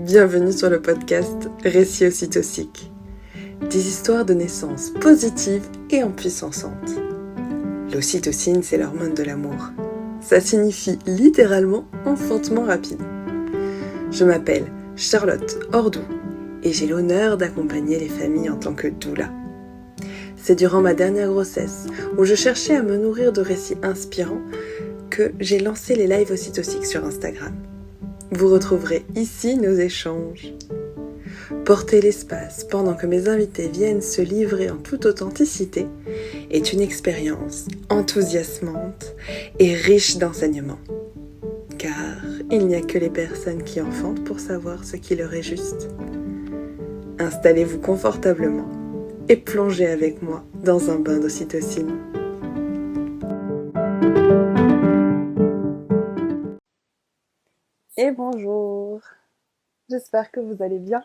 Bienvenue sur le podcast Récits ocytociques. Des histoires de naissance positives et empuissançantes. L'ocytocine, c'est l'hormone de l'amour. Ça signifie littéralement enfantement rapide. Je m'appelle Charlotte Ordou et j'ai l'honneur d'accompagner les familles en tant que doula. C'est durant ma dernière grossesse, où je cherchais à me nourrir de récits inspirants, que j'ai lancé les lives ocytociques sur Instagram. Vous retrouverez ici nos échanges. Porter l'espace pendant que mes invités viennent se livrer en toute authenticité est une expérience enthousiasmante et riche d'enseignements. Car il n'y a que les personnes qui enfantent pour savoir ce qui leur est juste. Installez-vous confortablement et plongez avec moi dans un bain d'ocytocine. Et bonjour, j'espère que vous allez bien.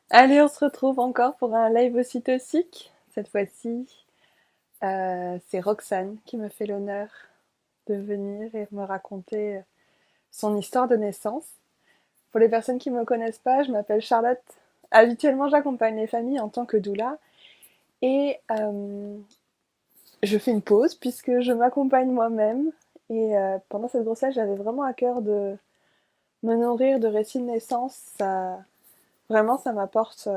Allez, on se retrouve encore pour un live ocytocique. Cette fois-ci, c'est Roxane qui me fait l'honneur de venir et me raconter son histoire de naissance. Pour les personnes qui ne me connaissent pas, je m'appelle Charlotte. Habituellement, j'accompagne les familles en tant que doula. Et je fais une pause puisque je m'accompagne moi-même. Et pendant cette grossesse, j'avais vraiment à cœur de me nourrir de récits de naissance. Vraiment, ça m'apporte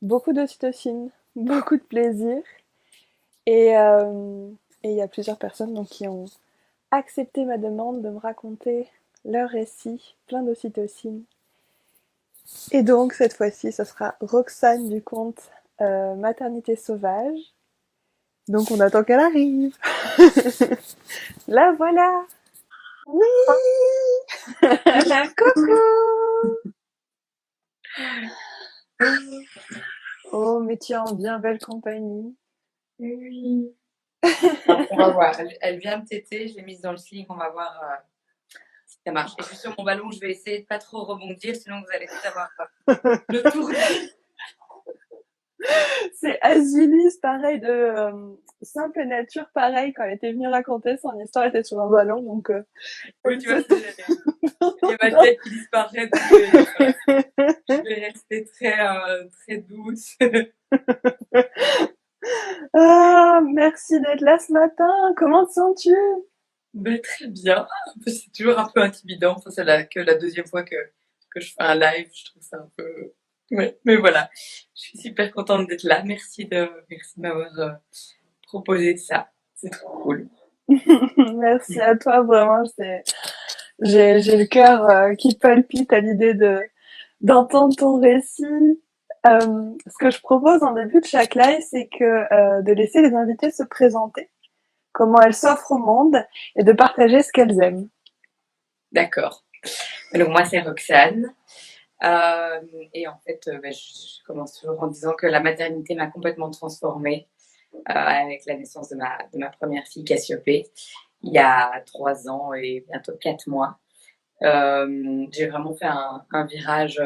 beaucoup d'ocytocine, beaucoup de plaisir. Et il y a plusieurs personnes donc, qui ont accepté ma demande de me raconter leur récit plein d'ocytocine. Et donc, cette fois-ci, ce sera Roxane du compte Maternité Sauvage. Donc, on attend qu'elle arrive. La voilà. Oui. Coucou. Oh, mais tu es en bien belle compagnie. Oui. On va voir. Elle vient me téter, je l'ai mise dans le sling, on va voir si ça marche. Et je suis sur mon ballon, je vais essayer de pas trop rebondir, sinon vous allez tout avoir le tour. C'est Azulis, pareil, de Simple Nature, pareil, quand elle était venue raconter son histoire, elle était sur un ballon, donc... Oui, tu vois, il y a ma tête qui disparaît, donc je vais rester très douce. Ah, merci d'être là ce matin, comment te sens-tu? Ben, très bien, c'est toujours un peu intimidant, ça c'est que la deuxième fois que je fais un live, je trouve ça un peu... Ouais, mais voilà, je suis super contente d'être là, merci de m'avoir proposé ça, c'est trop cool. Merci à toi, vraiment, j'ai le cœur qui palpite à l'idée d'entendre ton récit. Ce que je propose en début de chaque live, c'est de laisser les invités se présenter, comment elles s'offrent au monde et de partager ce qu'elles aiment. D'accord. Donc moi c'est Roxane. Et en fait, je commence toujours en disant que la maternité m'a complètement transformée avec la naissance de ma première fille Cassiopée, il y a 3 ans et bientôt 4 mois. J'ai vraiment fait un virage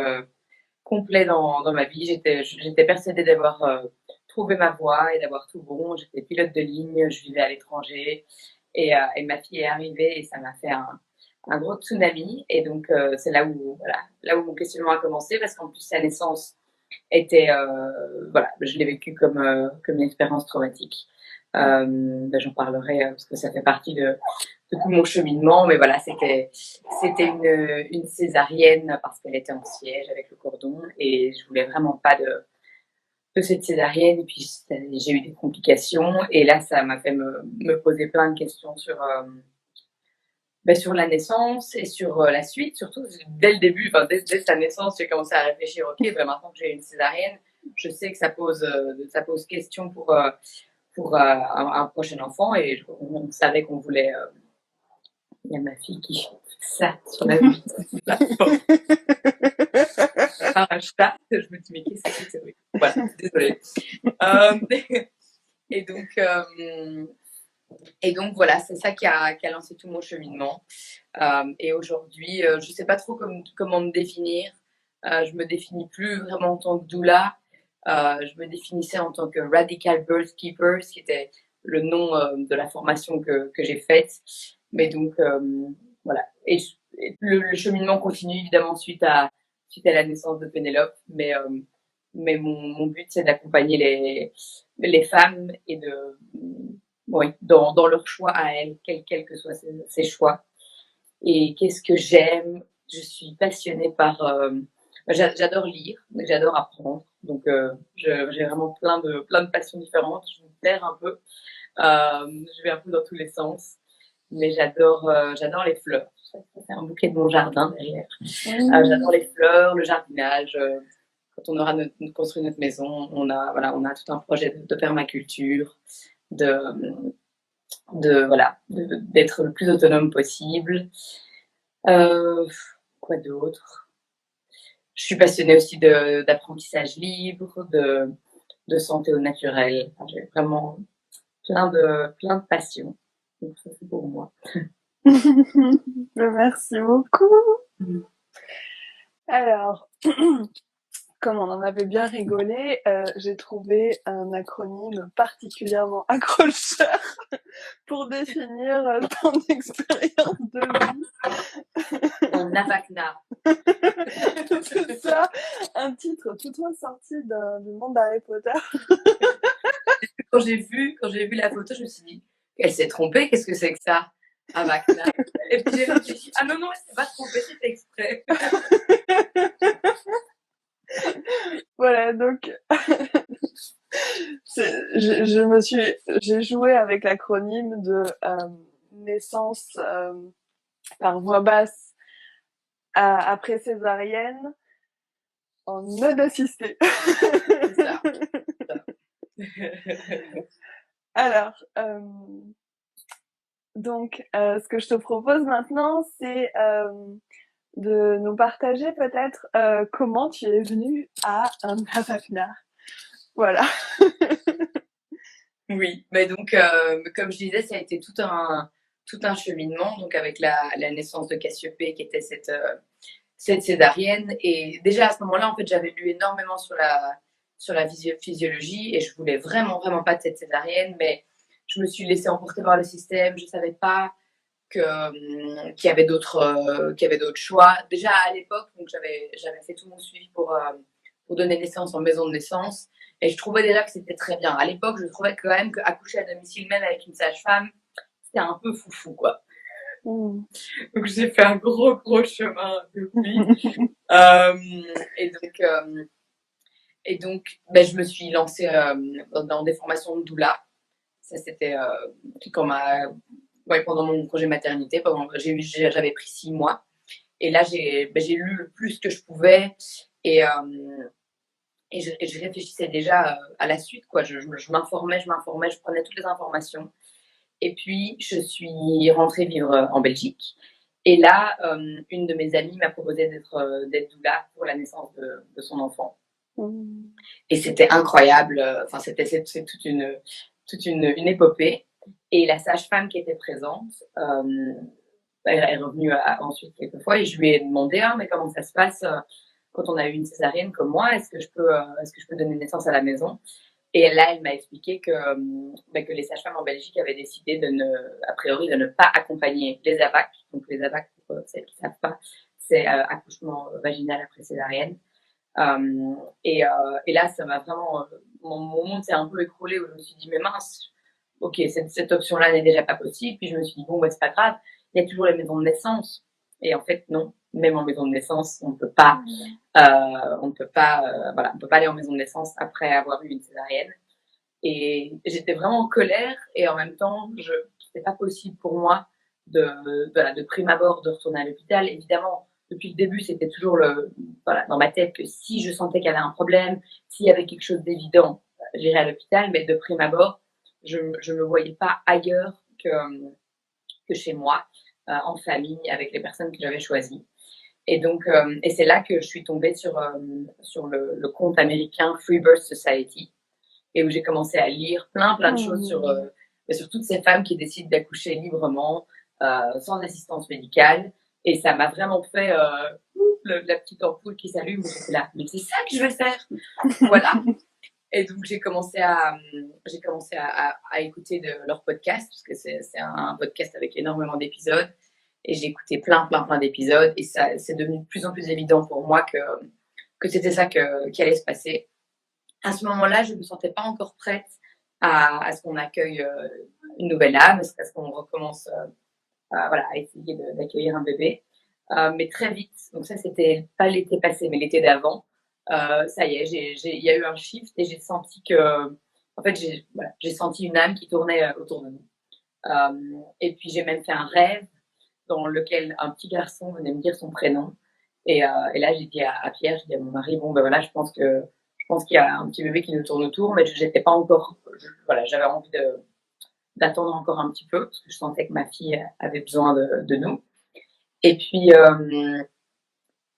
complet dans ma vie. J'étais persuadée d'avoir trouvé ma voie et d'avoir tout bon. J'étais pilote de ligne, je vivais à l'étranger et ma fille est arrivée et ça m'a fait un gros tsunami. Et donc c'est là où mon questionnement a commencé, parce qu'en plus sa naissance était je l'ai vécu comme une expérience traumatique. J'en parlerai parce que ça fait partie de tout mon cheminement, mais voilà, c'était une césarienne parce qu'elle était en siège avec le cordon et je voulais vraiment pas de cette césarienne. Et puis j'ai eu des complications et là ça m'a fait me poser plein de questions sur la naissance et sur la suite, surtout dès le début, dès sa naissance, j'ai commencé à réfléchir, ok, maintenant que j'ai une césarienne, je sais que ça pose question pour un prochain enfant, et on savait qu'on voulait... Il y a ma fille qui fait ça sur la vitre. Un chat, je me dis, mais qu'est-ce que c'est? Voilà, désolée. Et donc voilà, c'est ça qui a lancé tout mon cheminement. Et aujourd'hui, je ne sais pas trop comment me définir. Je me définis plus vraiment en tant que doula. Je me définissais en tant que Radical Birth Keeper, ce qui était le nom de la formation que j'ai faite. Mais donc voilà. Et le cheminement continue évidemment suite à la naissance de Pénélope, mais mon but c'est d'accompagner les femmes et oui, dans leur choix à elles, quels que soient ces choix. Et qu'est-ce que j'aime? Je suis passionnée par. J'adore lire, j'adore apprendre. Donc, j'ai vraiment plein de passions différentes. Je me perds un peu. Je vais un peu dans tous les sens. Mais j'adore les fleurs. C'est un bouquet de mon jardin derrière. J'adore les fleurs, le jardinage. Quand on aura construit notre maison, on a tout un projet de permaculture, d'être le plus autonome possible. Quoi d'autre? Je suis passionnée aussi d'apprentissage libre, de santé au naturel. Enfin, j'ai vraiment plein de passions. Donc ça, c'est pour moi. Merci beaucoup. Alors, comme on en avait bien rigolé, j'ai trouvé un acronyme particulièrement accrocheur pour définir ton expérience de vie. En Avacna. C'est ça, un titre tout sorti du monde d'Harry Potter. Quand j'ai vu la photo, je me suis dit, elle s'est trompée, qu'est-ce que c'est que ça? Avacna. Et puis j'ai réfléchi, ah non, elle s'est pas trompée, c'est exprès. Voilà, donc j'ai joué avec l'acronyme de naissance par voie basse après césarienne en mode assisté. C'est ça. Alors, donc, ce que je te propose maintenant, c'est de nous partager peut-être comment tu es venue à un Avacna. Voilà. Oui, mais donc, comme je disais, ça a été tout un cheminement, donc avec la naissance de Cassiopée, qui était cette césarienne. Et déjà à ce moment-là, en fait, j'avais lu énormément sur la physiologie et je voulais vraiment, vraiment pas de cette césarienne, mais je me suis laissée emporter par le système. Je savais pas qu'il y avait d'autres choix. Déjà à l'époque, donc j'avais fait tout mon suivi pour donner naissance en maison de naissance. Et je trouvais déjà que c'était très bien. À l'époque, je trouvais quand même qu'accoucher à domicile, même avec une sage-femme, c'était un peu foufou, quoi. Donc j'ai fait un gros chemin depuis. Et donc je me suis lancée dans des formations de doula. Ça c'était pendant mon congé maternité. J'avais pris 6 mois. Et là j'ai lu le plus que je pouvais et je réfléchissais déjà à la suite, quoi. Je m'informais, je prenais toutes les informations. Et puis, je suis rentrée vivre en Belgique. Et là, une de mes amies m'a proposé d'être doula pour la naissance de son enfant. Et c'était incroyable. Enfin, c'est toute une épopée. Et la sage-femme qui était présente, elle est revenue ensuite quelques fois et je lui ai demandé, mais comment ça se passe quand on a eu une césarienne comme moi, est-ce que je peux donner naissance à la maison? Et là, elle m'a expliqué que les sages-femmes en Belgique avaient décidé a priori, de ne pas accompagner les AVAC. Donc les AVAC, pour celles qui ne savent pas, c'est accouchement vaginal après césarienne. Et là, ça m'a vraiment, mon monde s'est un peu écroulé où je me suis dit, mais mince, ok, cette option-là n'est déjà pas possible. Puis je me suis dit, bon, c'est pas grave, il y a toujours les maisons de naissance. Et en fait, non, même en maison de naissance, on ne peut pas aller en maison de naissance après avoir eu une césarienne. Et j'étais vraiment en colère et en même temps, c'était pas possible pour moi de prime abord de retourner à l'hôpital. Évidemment, depuis le début, c'était toujours dans ma tête que si je sentais qu'il y avait un problème, s'il y avait quelque chose d'évident, j'irais à l'hôpital. Mais de prime abord, je me voyais pas ailleurs que chez moi, en famille, avec les personnes que j'avais choisies. Et donc, et c'est là que je suis tombée sur le compte américain Free Birth Society, et où j'ai commencé à lire plein de choses sur toutes ces femmes qui décident d'accoucher librement, sans assistance médicale. Et ça m'a vraiment fait la petite ampoule qui s'allume. J'étais là, mais c'est ça que je veux faire. Voilà. Et donc j'ai commencé à écouter leur podcast, parce que c'est un podcast avec énormément d'épisodes. et j'ai écouté plein d'épisodes, et ça, c'est devenu de plus en plus évident pour moi que c'était ça qui allait se passer. À ce moment-là, je ne me sentais pas encore prête à ce qu'on accueille une nouvelle âme, à ce qu'on recommence voilà, à essayer d'accueillir un bébé. Mais très vite, donc ça c'était pas l'été passé, mais l'été d'avant, ça y est, il y a eu un shift et j'ai senti que, en fait, j'ai senti une âme qui tournait autour de nous. Et puis j'ai même fait un rêve dans lequel un petit garçon venait me dire son prénom. Et là, j'ai dit à Pierre, j'ai dit à mon mari, bon ben voilà, je pense qu'il y a un petit bébé qui nous tourne autour, mais j'étais pas encore, voilà, j'avais envie d'attendre encore un petit peu parce que je sentais que ma fille avait besoin de nous. Et puis, euh,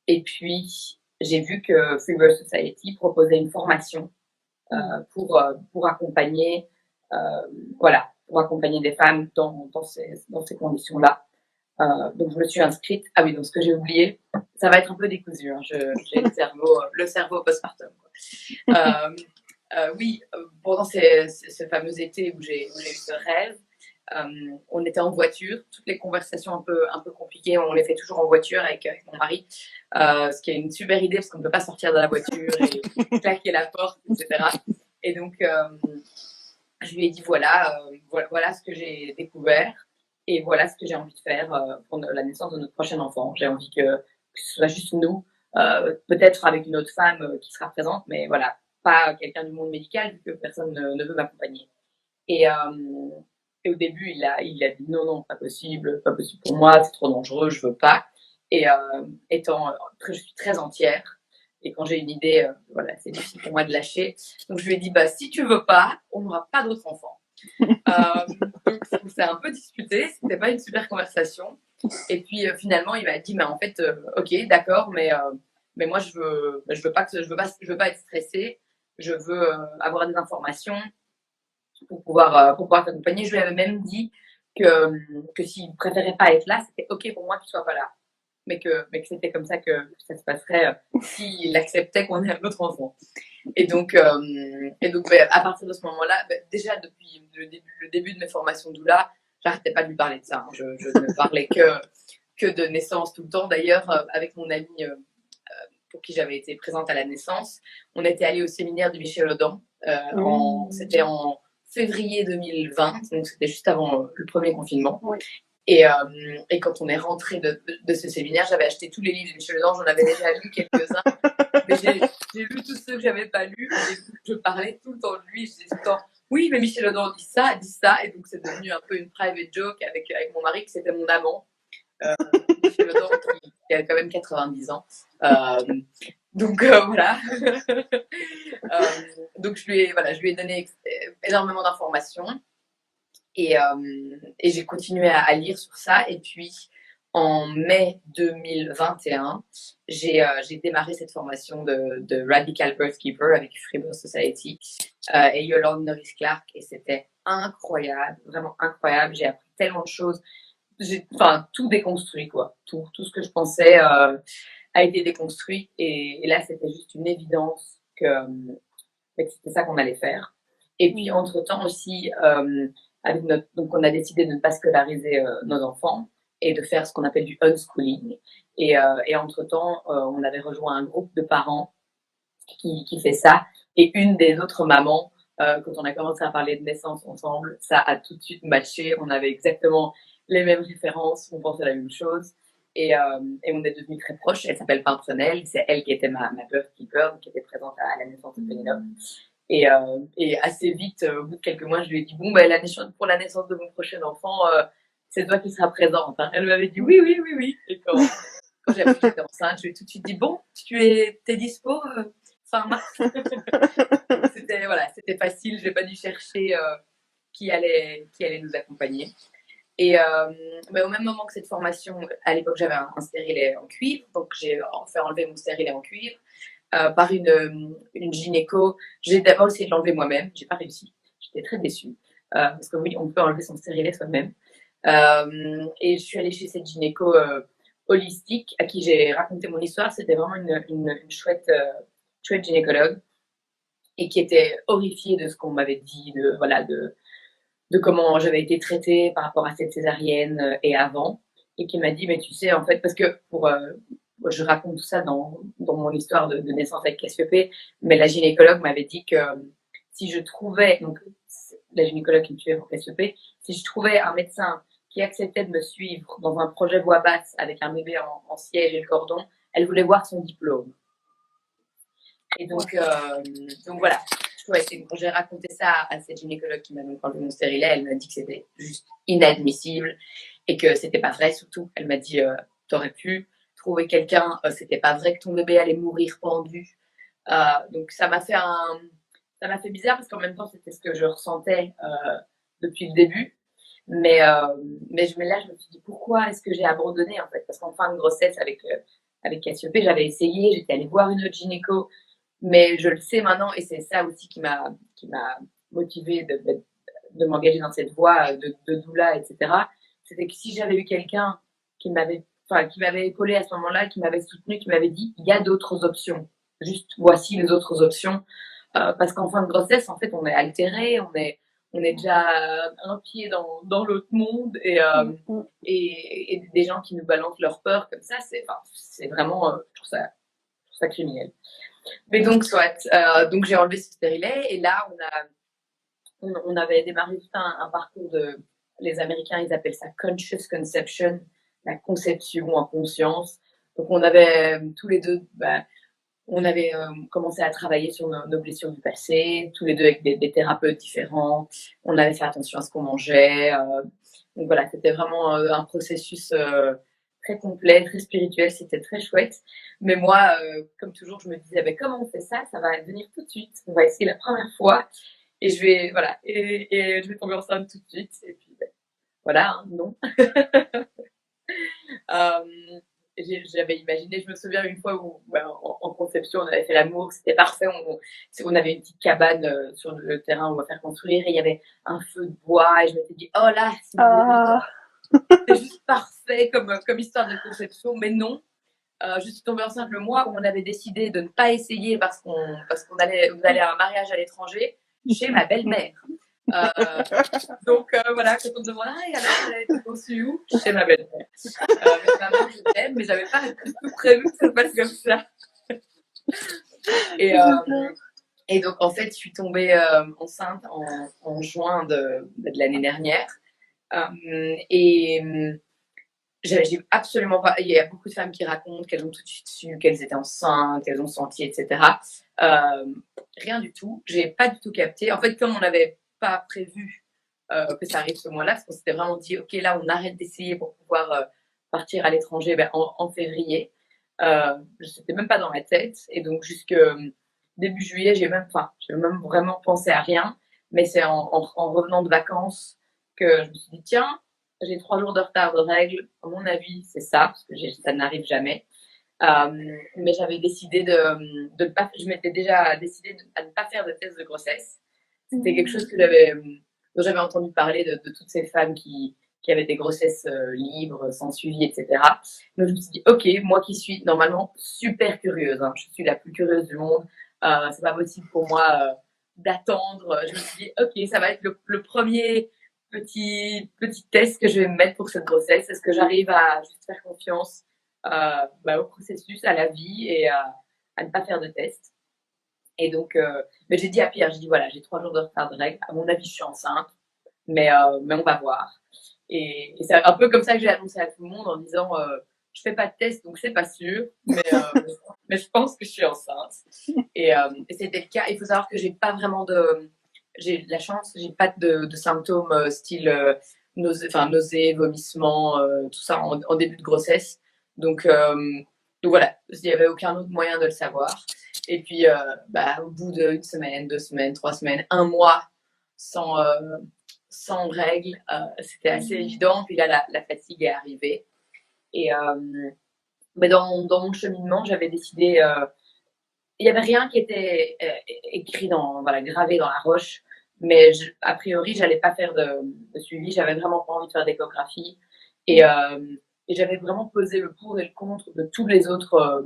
et puis, j'ai vu que Free Birth Society proposait une formation pour accompagner, euh, voilà, pour accompagner des femmes dans ces conditions-là. Donc, je me suis inscrite. Ah oui, donc ce que j'ai oublié, ça va être un peu décousu. Hein, j'ai le cerveau postpartum. Oui, pendant ce fameux été où j'ai eu ce rêve, on était en voiture. Toutes les conversations un peu compliquées, on les fait toujours en voiture avec mon mari. Ce qui est une super idée parce qu'on ne peut pas sortir de la voiture et claquer la porte, etc. Et donc, je lui ai dit voilà ce que j'ai découvert et voilà ce que j'ai envie de faire pour la naissance de notre prochain enfant. J'ai envie que ce soit juste nous, peut-être avec une autre femme qui sera présente, mais voilà, pas quelqu'un du monde médical vu que personne ne veut m'accompagner. Et, euh, et au début, il a dit non, pas possible pour moi, c'est trop dangereux, je veux pas. Et je suis très entière. Et quand j'ai une idée, voilà, c'est difficile pour moi de lâcher. Donc je lui ai dit, bah si tu veux pas, on n'aura pas d'autres enfants. Donc on s'est un peu disputé, c'était pas une super conversation. Et puis finalement, il m'a dit, mais en fait, ok, d'accord, mais moi je veux pas être stressée. Je veux avoir des informations pour pouvoir t'accompagner. Je lui avais même dit que s'il préférait pas être là, c'était ok pour moi qu'il soit pas là. Mais que c'était comme ça que ça se passerait s'il acceptait qu'on ait un autre enfant. Et donc à partir de ce moment-là, déjà depuis le début de mes formations doula, j'arrêtais pas de lui parler de ça. Hein. Je ne parlais que de naissance tout le temps. D'ailleurs, avec mon amie pour qui j'avais été présente à la naissance, on était allé au séminaire de Michel Audin. C'était en février 2020, donc c'était juste avant le premier confinement. Oui. Et quand on est rentré de ce séminaire, j'avais acheté tous les livres de Michel Audin, j'en avais déjà lu quelques-uns, mais j'ai lu tous ceux que j'avais pas lus, et je parlais tout le temps de lui, je disais tout le temps, oui, mais Michel Audin dit ça, et donc c'est devenu un peu une private joke avec mon mari, qui c'était mon amant. Michel Audin, qui a quand même 90 ans. Donc voilà. Donc je lui ai donné énormément d'informations. Et j'ai continué à lire sur ça. Et puis, en mai 2021, j'ai démarré cette formation de Radical Birth Keeper avec Free Birth Society et Yolande Norris-Clark. Et c'était incroyable, vraiment incroyable. J'ai appris tellement de choses. J'ai tout déconstruit, quoi. Tout ce que je pensais a été déconstruit. Et là, c'était juste une évidence que c'était ça qu'on allait faire. Et puis, entre-temps aussi, donc on a décidé de ne pas scolariser nos enfants et de faire ce qu'on appelle du unschooling. Et entre-temps, on avait rejoint un groupe de parents qui fait ça. Et une des autres mamans, quand on a commencé à parler de naissance ensemble, ça a tout de suite matché. On avait exactement les mêmes références, on pensait la même chose. Et on est devenus très proches. Elle s'appelle Pimprenelle, c'est elle qui était ma birth keeper, qui était présente à la naissance de Pénélope. Et assez vite, au bout de quelques mois, je lui ai dit, bon, pour la naissance de mon prochain enfant, c'est toi qui seras présente. Hein. Elle m'avait dit oui. Et quand j'ai appris que j'étais enceinte, je lui ai tout de suite dit, bon, t'es dispo fin mars. C'était facile, je n'ai pas dû chercher qui allait nous accompagner. Mais au même moment que cette formation, à l'époque, j'avais un stérilet en cuivre, donc j'ai fait enlever mon stérilet en cuivre. Par une gynéco. J'ai d'abord essayé de l'enlever moi-même, j'ai pas réussi. J'étais très déçue parce que oui, on peut enlever son stérilet soi-même. Et je suis allée chez cette gynéco holistique à qui j'ai raconté mon histoire. C'était vraiment une chouette gynécologue et qui était horrifiée de ce qu'on m'avait dit, de comment j'avais été traitée par rapport à cette césarienne et avant. et qui m'a dit, mais tu sais, en fait, parce que je raconte tout ça dans mon histoire de naissance avec Cassiopée, mais la gynécologue m'avait dit que si je trouvais, donc la gynécologue qui me suivait pour Cassiopée, si je trouvais un médecin qui acceptait de me suivre dans un projet voix basse avec un bébé en siège et le cordon, elle voulait voir son diplôme. Et donc voilà. Ouais, j'ai raconté ça à cette gynécologue qui m'a donc enlevé mon stérilet. Elle m'a dit que c'était juste inadmissible et que c'était pas vrai. Surtout, elle m'a dit t'aurais pu trouver quelqu'un. C'était pas vrai que ton bébé allait mourir pendu. Donc ça m'a fait bizarre parce qu'en même temps c'était ce que je ressentais depuis le début. Mais là je me suis dit pourquoi est-ce que j'ai abandonné en fait, parce qu'en fin de grossesse avec Cassiopée j'avais essayé, j'étais allée voir une autre gynéco. Mais je le sais maintenant, et c'est ça aussi qui m'a motivée de m'engager dans cette voie de doula, etc. C'était que si j'avais eu quelqu'un qui m'avait épaulé à ce moment-là, qui m'avait soutenu, qui m'avait dit il y a d'autres options. Juste voici les autres options. Parce qu'en fin de grossesse, en fait, on est altéré, on est déjà un pied dans l'autre monde et des gens qui nous balancent leur peur comme ça, c'est vraiment, je trouve ça criminel. Mais donc, donc j'ai enlevé ce stérilet et là, on avait démarré tout un parcours les Américains, ils appellent ça conscious conception, la conception en conscience. Donc, on avait tous les deux, on avait commencé à travailler sur nos blessures du passé, tous les deux avec des thérapeutes différents. On avait fait attention à ce qu'on mangeait. Donc voilà, c'était vraiment un processus très complet, très spirituel, c'était très chouette. Mais moi, comme toujours, je me disais, comment on fait ça? Ça va venir tout de suite. On va essayer la première fois et et je vais tomber enceinte tout de suite. Et puis voilà, hein, non. J'avais imaginé, je me souviens une fois où en conception on avait fait l'amour, c'était parfait, on avait une petite cabane sur le terrain où on va faire construire et il y avait un feu de bois et je m'étais dit oh là c'est juste parfait comme histoire de conception, mais non. Je suis tombée enceinte le mois où on avait décidé de ne pas essayer parce qu'on allait à un mariage à l'étranger chez ma belle-mère. Donc voilà, quand on me demande ah, alors elle a été conçue où? Chez ma belle-mère. Avec ma mère, je t'aime, mais j'avais pas du tout prévu que ça se passe comme ça. Et donc en fait, je suis tombée enceinte en juin de l'année dernière. Et j'ai absolument pas. Il y a beaucoup de femmes qui racontent qu'elles ont tout de suite su qu'elles étaient enceintes, qu'elles ont senti, etc. Rien du tout. J'ai pas du tout capté. En fait, comme on n'avait pas prévu que ça arrive ce mois-là, parce qu'on s'était vraiment dit, ok, là, on arrête d'essayer pour pouvoir partir à l'étranger en février. C'était même pas dans ma tête. Et donc, jusque début juillet, j'ai même vraiment pensé à rien. Mais c'est en revenant de vacances que je me suis dit, tiens, j'ai 3 jours de retard de règles. À mon avis, c'est ça, parce que ça n'arrive jamais. Mais j'avais décidé de ne pas. Je m'étais déjà décidé à ne pas faire de test de grossesse. C'était quelque chose dont j'avais entendu parler de toutes ces femmes qui avaient des grossesses libres, sans suivi, etc. Donc je me suis dit, ok, moi qui suis normalement super curieuse, hein, je suis la plus curieuse du monde, c'est pas possible pour moi d'attendre. Je me suis dit, ok, ça va être le premier petit test que je vais me mettre pour cette grossesse. Est-ce que j'arrive à juste faire confiance au processus, à la vie et à ne pas faire de test? Et donc, mais j'ai dit à Pierre, j'ai dit voilà, j'ai 3 jours de retard de règles. À mon avis, je suis enceinte, mais on va voir. Et c'est un peu comme ça que j'ai annoncé à tout le monde en disant je fais pas de test, donc c'est pas sûr, mais je pense que je suis enceinte. Et c'était le cas. Il faut savoir que j'ai de la chance, j'ai pas de symptômes style nausées, vomissements, tout ça en début de grossesse. Donc voilà, il n'y avait aucun autre moyen de le savoir. Et puis, au bout d'une semaine, 2 semaines, 3 semaines, un mois sans règles, c'était assez évident. Puis là, la fatigue est arrivée. Et dans mon cheminement, j'avais décidé. Il n'y avait rien qui était écrit gravé dans la roche. Mais a priori, j'allais pas faire de suivi. J'avais vraiment pas envie de faire d'échographie. Et j'avais vraiment pesé le pour et le contre de tous les autres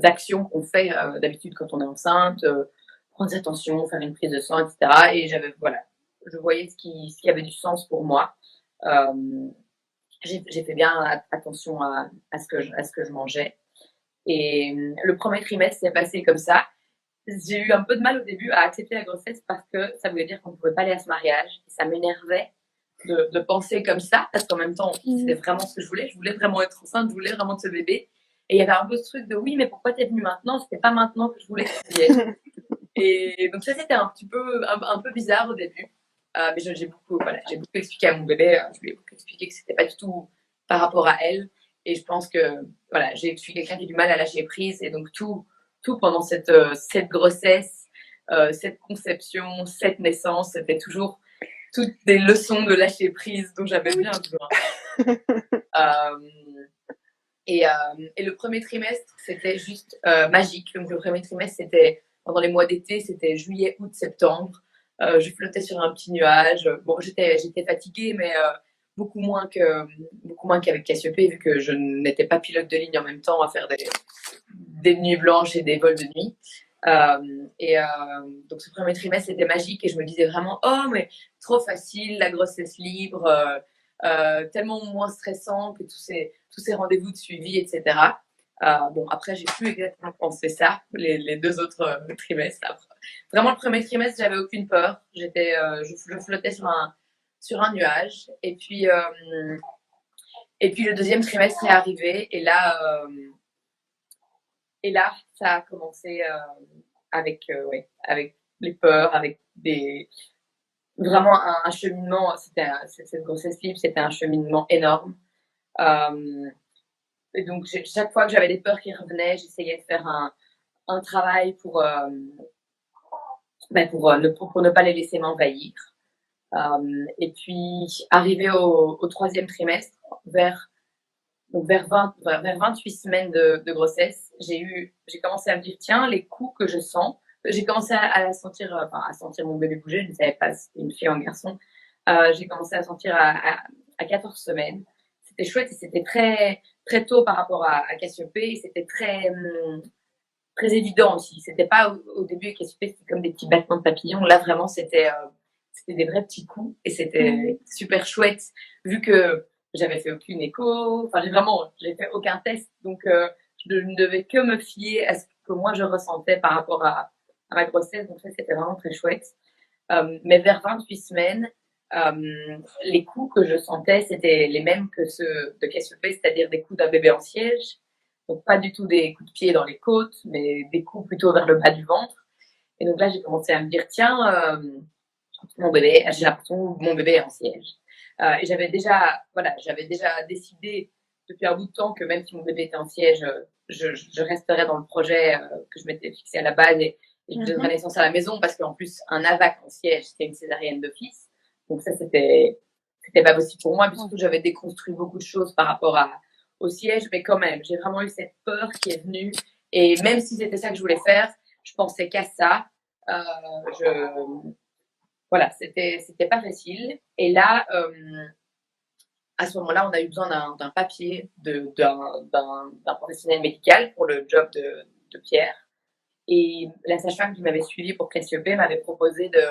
actions qu'on fait d'habitude quand on est enceinte, prendre attention, faire une prise de sang, etc. Et je voyais ce qui avait du sens pour moi. j'ai fait bien attention à ce que je mangeais. Et le premier trimestre s'est passé comme ça. J'ai eu un peu de mal au début à accepter la grossesse parce que ça voulait dire qu'on ne pouvait pas aller à ce mariage. Et ça m'énervait de penser comme ça, parce qu'en même temps, c'était vraiment ce que je voulais. Je voulais vraiment être enceinte, je voulais vraiment de ce bébé. Et il y avait un peu ce truc de oui, mais pourquoi t'es venue maintenant? C'était pas maintenant que je voulais que tu viennes. Et donc ça, c'était un petit peu, un peu bizarre au début. Mais j'ai beaucoup expliqué à mon bébé. Je lui ai beaucoup expliqué que c'était pas du tout par rapport à elle. Et je pense que voilà, je suis quelqu'un qui a du mal à lâcher prise. Et donc tout pendant cette grossesse, cette conception, cette naissance, c'était toujours toutes des leçons de lâcher prise dont j'avais bien besoin. Et le premier trimestre, c'était juste magique. Donc le premier trimestre, c'était pendant les mois d'été, c'était juillet, août, septembre. Je flottais sur un petit nuage. Bon, j'étais fatiguée, mais beaucoup moins qu'avec Cassiopée, vu que je n'étais pas pilote de ligne en même temps à faire des nuits blanches et des vols de nuit. Donc ce premier trimestre, c'était magique et je me disais vraiment, oh, mais trop facile, la grossesse libre, tellement moins stressant que tous ces rendez-vous de suivi, etc. Bon, après, j'ai plus exactement pensé ça, les 2 autres trimestres. Après. Vraiment, le premier trimestre, j'avais aucune peur. Je flottais sur un nuage. Et puis le deuxième trimestre est arrivé. Et là, ça a commencé avec les peurs, avec vraiment un cheminement. Cette grossesse libre, c'était un cheminement énorme. Et donc, chaque fois que j'avais des peurs qui revenaient, j'essayais de faire un travail pour ne pas les laisser m'envahir. Et puis, arrivé au troisième trimestre, vers 28 semaines de grossesse, j'ai commencé à me dire, tiens, les coups que je sens, j'ai commencé à sentir, à sentir mon bébé bouger, je ne savais pas si c'était une fille ou un garçon. J'ai commencé à sentir à 14 semaines. C'était chouette et c'était très, très tôt par rapport à Cassiopée. C'était très, très évident aussi. C'était pas au début avec Cassiopée, c'était comme des petits battements de papillons. Là, vraiment, c'était des vrais petits coups et c'était super chouette vu que j'avais fait aucune écho. Enfin, j'ai fait aucun test. Donc, je ne devais que me fier à ce que moi je ressentais par rapport à ma grossesse. Donc, ça, c'était vraiment très chouette. Mais vers 28 semaines, les coups que je sentais, c'était les mêmes que ceux de Cassiopée, c'est-à-dire des coups d'un bébé en siège. Donc, pas du tout des coups de pied dans les côtes, mais des coups plutôt vers le bas du ventre. Et donc là, j'ai commencé à me dire, tiens, mon bébé, j'ai l'impression que mon bébé est en siège. Et j'avais déjà décidé depuis un bout de temps que même si mon bébé était en siège, je resterais dans le projet que je m'étais fixé à la base et je donnerais naissance à la maison parce qu'en plus, un AVAC en siège, c'était une césarienne d'office. Donc ça, c'était pas possible pour moi. Puis surtout, j'avais déconstruit beaucoup de choses par rapport au siège, mais quand même, j'ai vraiment eu cette peur qui est venue. Et même si c'était ça que je voulais faire, je pensais qu'à ça. Voilà, c'était pas facile. Et là, à ce moment-là, on a eu besoin d'un papier d'un professionnel médical pour le job de Pierre. Et la sage-femme qui m'avait suivie pour Cassiopée m'avait proposé de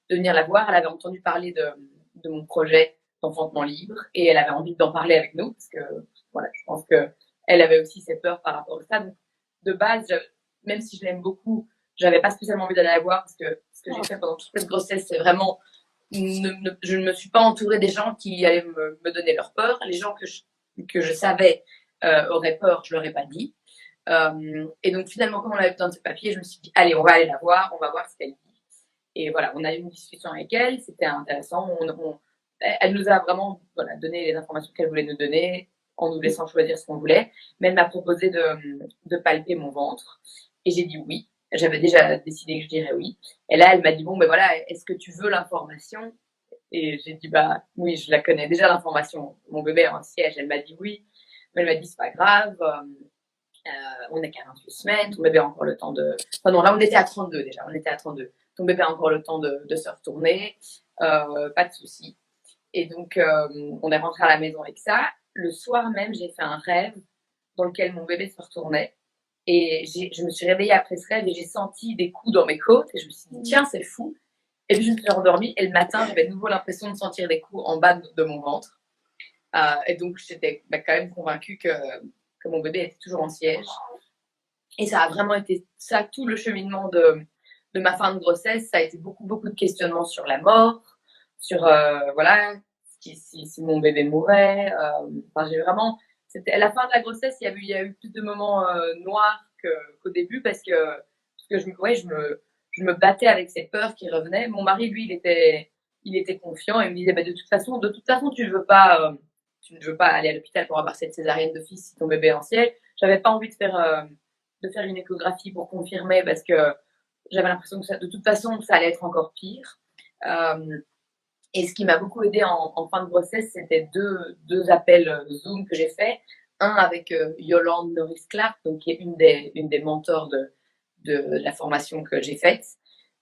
venir la voir. Elle avait entendu parler de mon projet d'enfantement libre et elle avait envie d'en parler avec nous parce que voilà, je pense qu'elle avait aussi ses peurs par rapport à ça. Donc, de base, même si je l'aime beaucoup, j'avais pas spécialement envie d'aller la voir parce que ce que j'ai fait pendant toute cette grossesse, c'est vraiment je ne me suis pas entourée des gens qui allaient me donner leur peur. Les gens que je savais auraient peur, je leur ai pas dit. Et donc finalement, comme on avait besoin de ce papier, je me suis dit, allez, on va aller la voir, on va voir ce qu'elle dit. Et voilà, on a eu une discussion avec elle, c'était intéressant. Elle nous a vraiment donné les informations qu'elle voulait nous donner en nous laissant choisir ce qu'on voulait. Mais elle m'a proposé de palper mon ventre. Et j'ai dit oui. J'avais déjà décidé que je dirais oui. Et là, elle m'a dit, bon, ben voilà, est-ce que tu veux l'information? Et j'ai dit, bah oui, je la connais déjà l'information. Mon bébé est en siège. Elle m'a dit oui. Mais elle m'a dit, c'est pas grave. On n'est qu'à 28 semaines. Ton bébé a encore le temps de. Enfin, non, là, on était à 32 déjà. On était à 32. Ton bébé a encore le temps de se retourner. Pas de souci. Et donc, on est rentré à la maison avec ça. Le soir même, j'ai fait un rêve dans lequel mon bébé se retournait. Et je me suis réveillée après ce rêve et j'ai senti des coups dans mes côtes. Et je me suis dit, tiens, c'est fou. Et puis je me suis endormie. Et le matin, j'avais de nouveau l'impression de sentir des coups en bas de mon ventre. Et donc, j'étais quand même convaincue que mon bébé était toujours en siège. Et ça a vraiment été ça, tout le cheminement de ma fin de grossesse. Ça a été beaucoup, beaucoup de questionnements sur la mort, sur, voilà, si mon bébé mourait. Enfin, j'ai vraiment... C'était, à la fin de la grossesse, il y a eu plus de moments noirs qu'au début parce que je me battais avec cette peur qui revenait. Mon mari, lui, il était confiant et me disait, bah, de toute façon, tu ne veux pas aller à l'hôpital pour avoir cette césarienne d'office si ton bébé est en siège. J'avais pas envie de faire une échographie pour confirmer parce que j'avais l'impression que de toute façon, ça allait être encore pire. Et ce qui m'a beaucoup aidé en fin de grossesse, c'était deux appels Zoom que j'ai fait. Un avec Yolande Norris-Clark, donc qui est une des mentors de la formation que j'ai faite,